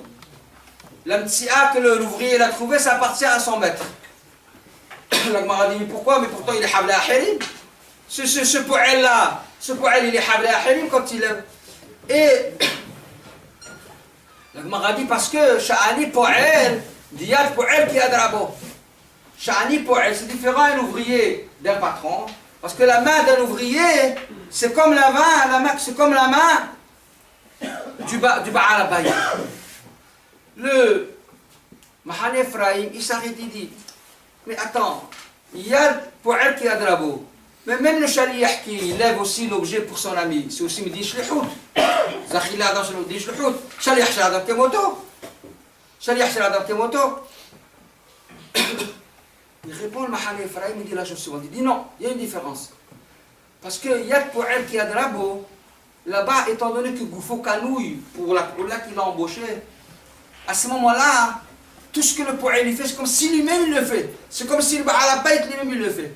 La mitzia que l'ouvrier a trouvée, ça appartient à son maître. La Gemara dit, mais pourquoi? Mais pourtant, il est hablé aharim. Ce poël-là, il est hablé aharim quand il est. Et la Gemara dit parce que Sha'ani Po'el, Diyad Po'el qui adrabo. Sha'ani Po'el, c'est différent un ouvrier d'un patron, parce que la main d'un ouvrier, c'est comme la main du Ba'al Abayit. Le Mahane Ephraim, il s'arrête, il dit, mais attends, Yad Po'el qui adrabo. Mais même le shaliach qui lève aussi l'objet pour son ami, c'est aussi Midi Shlihout. Zakhila Adam c'est Midi Shlihout. Shaliach c'est Adam Kemoto. Shaliach c'est Adam Kemoto. Il répond le Mahane Ephraim, il dit la chose suivante. Il dit non, il y a une différence. Parce que Yad Po'el qui adrabo, là-bas, étant donné que Goufo canouille pour la qu'il a embauché, à ce moment-là, tout ce que le Po'el il fait, c'est comme si lui-même il le fait. C'est comme si le Ba'al Abayit lui-même il le fait.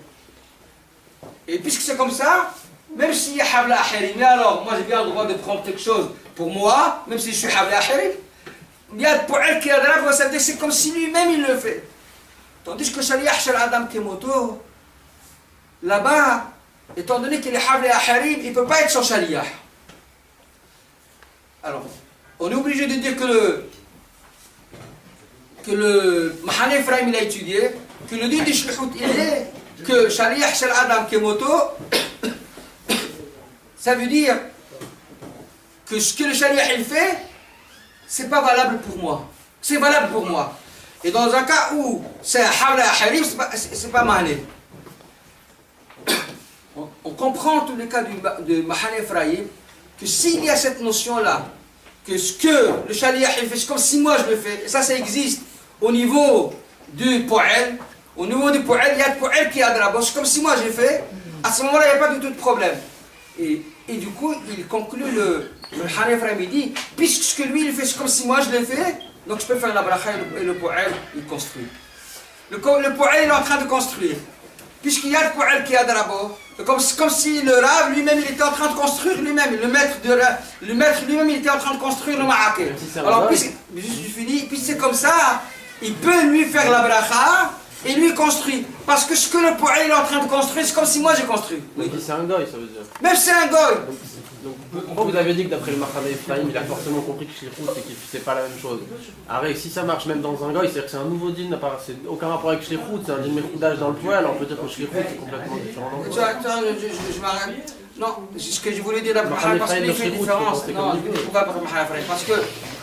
Et puisque c'est comme ça, même s'il y a Habla Ahirim, mais alors moi j'ai bien le droit de prendre quelque chose pour moi, même si je suis Habla Ahirim, il y a pour elle qui a de la ça veut dire c'est comme si lui-même il le fait. Tandis que Shaliach Shal Adam Kemoto, là-bas, étant donné qu'il est Habla Ahirim, il ne peut pas être son Shaliach. Alors, on est obligé de dire que le Mahane Ephraim il a étudié, que le din de Shlihout il est que Shaliach Shel Adam Kemoto, ça veut dire que ce que le Shaliach il fait, c'est pas valable pour moi. C'est valable pour moi. Et dans un cas où c'est un Habla Ahirim, c'est pas Mahane. On comprend en tous les cas de Mahane Ephraim que s'il y a cette notion-là, que ce que le Shaliach il fait, c'est comme si moi je le fais, et ça existe au niveau du Po'el. Au niveau du Po'el, il y a le Po'el qui a de la bosse, comme si moi j'ai fait, à ce moment-là, il n'y a pas du tout de problème. Et du coup, il conclut le Mahane Ephraim, il dit, puisque ce que lui il fait, c'est comme si moi je l'ai fait, donc je peux faire la bracha et le Po'el, il construit. Le Po'el, il est en train de construire. Puisqu'il y a le Po'el qui a de la bosse, comme si le Rav lui-même, il était en train de construire lui-même, le maître lui-même, il était en train de construire le Ma'akel. Alors, puisque c'est comme ça, il peut lui faire la bracha, et lui construit. Parce que ce que le Po'el est en train de construire, c'est comme si moi j'ai construit. Oui. C'est un goy, ça veut dire. Même c'est un goy. Donc, pourquoi vous avez dit que d'après le Mahane Ephraim, il a forcément compris que Shlihout et que c'est pas la même chose. Arrête, si ça marche même dans un goy, c'est-à-dire que c'est un nouveau din, c'est aucun rapport avec Shlihout, c'est un din Mechoudage dans le Po'el, on peut dire que Shlihout est complètement différent. Tu vois, je m'arrête. Non, c'est ce que je voulais dire d'après Mahane, parce qu'il fait une différence. Non, pourquoi pas Mahane Ephraim? Parce que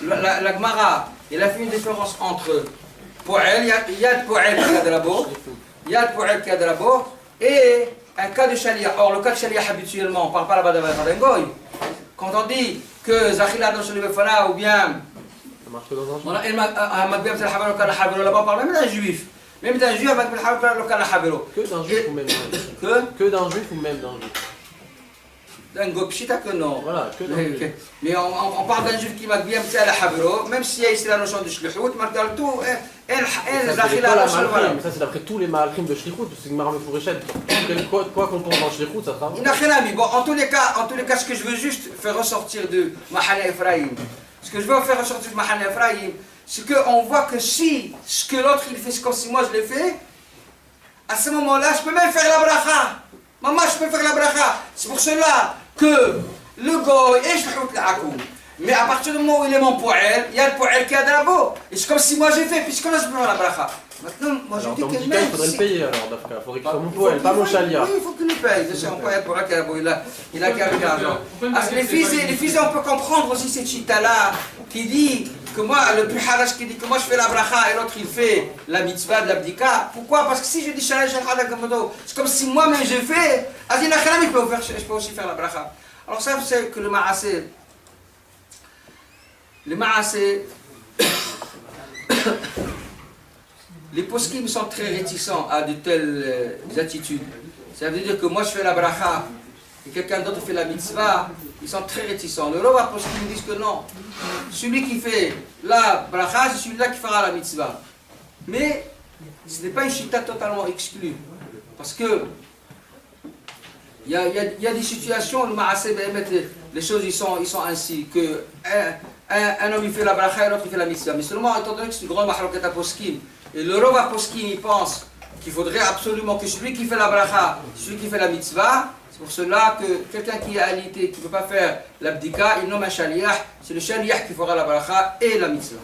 la Gemara, il a fait une différence entre Po'el, il y a le Po'el qui a de la boue, il y a le Po'el qui a de la boue, et un cas de Shaliach. Or, le cas de Shaliach, habituellement, on ne parle pas là-bas d'un goy. Quand on dit que Zakhila dans le Befana, ou bien. Ça marche que dans un juif. Là-bas, on parle même d'un juif. Même d'un juif, que d'un juif ou même d'un juif. Que d'un juif ou même d'un juif. D'un goy pshita que non. Voilà, que d'un juif. Mais on parle d'un juif qui m'a bien à la Habero, même s'il y a ici la notion de Shlihout, malgré tout, ça c'est d'après tous les Ma'alchim de Shlihout, c'est une marme fourchette. Quoi qu'on pense dans Shlihout, ça travaille. Bon, en tous les cas, ce que je veux juste faire ressortir de Mahane Ephraim, c'est qu'on voit que si ce que l'autre il fait, c'est comme si moi je l'ai fait, à ce moment-là, je peux même faire la bracha. Maman, je peux faire la bracha. C'est pour cela que le goy et Shlihout l'Akoum. Mais à partir du moment où il est mon Po'el, il y a le Po'el qui a de la boue. Et c'est comme si moi j'ai fait, puisque là je peux faire la bracha. Maintenant, moi je Alors, dis dans que le cas, il même faudrait si... le payer alors, Dafka. Il faudrait qu'il soit mon Il poêle, pas mon chalia. Oui, il faut qu'il le paye. C'est un poète pour il a carré l'argent. Parce que les fils, on peut comprendre aussi cette chita-là qui dit que moi, le plus harash qui dit que moi je fais la bracha et l'autre il fait la mitzvah de l'abdika. Pourquoi? Parce que si je dis shalash c'est comme si moi-même je fais, Azina Khalam, je peux aussi faire la bracha. Alors ça, c'est que le ma'aseh, les poskim sont très réticents à de telles attitudes. Ça veut dire que moi je fais la bracha et quelqu'un d'autre fait la mitzvah, ils sont très réticents. Le roi poskim disent que non, celui qui fait la bracha, c'est celui-là qui fera la mitzvah. Mais ce n'est pas une chita totalement exclue. Parce que il y a des situations où le ma'aseh, les choses ils sont ainsi, que un homme il fait la bracha et l'autre il fait la mitzvah. Mais seulement étant donné que c'est une grande mahaloket à poskim, et le Rova Poskim il pense qu'il faudrait absolument que celui qui fait la bracha, celui qui fait la mitzvah, c'est pour cela que quelqu'un qui est alité, qui ne peut pas faire l'abdika, il nomme un shaliach, c'est le shaliach qui fera la bracha et la mitzvah.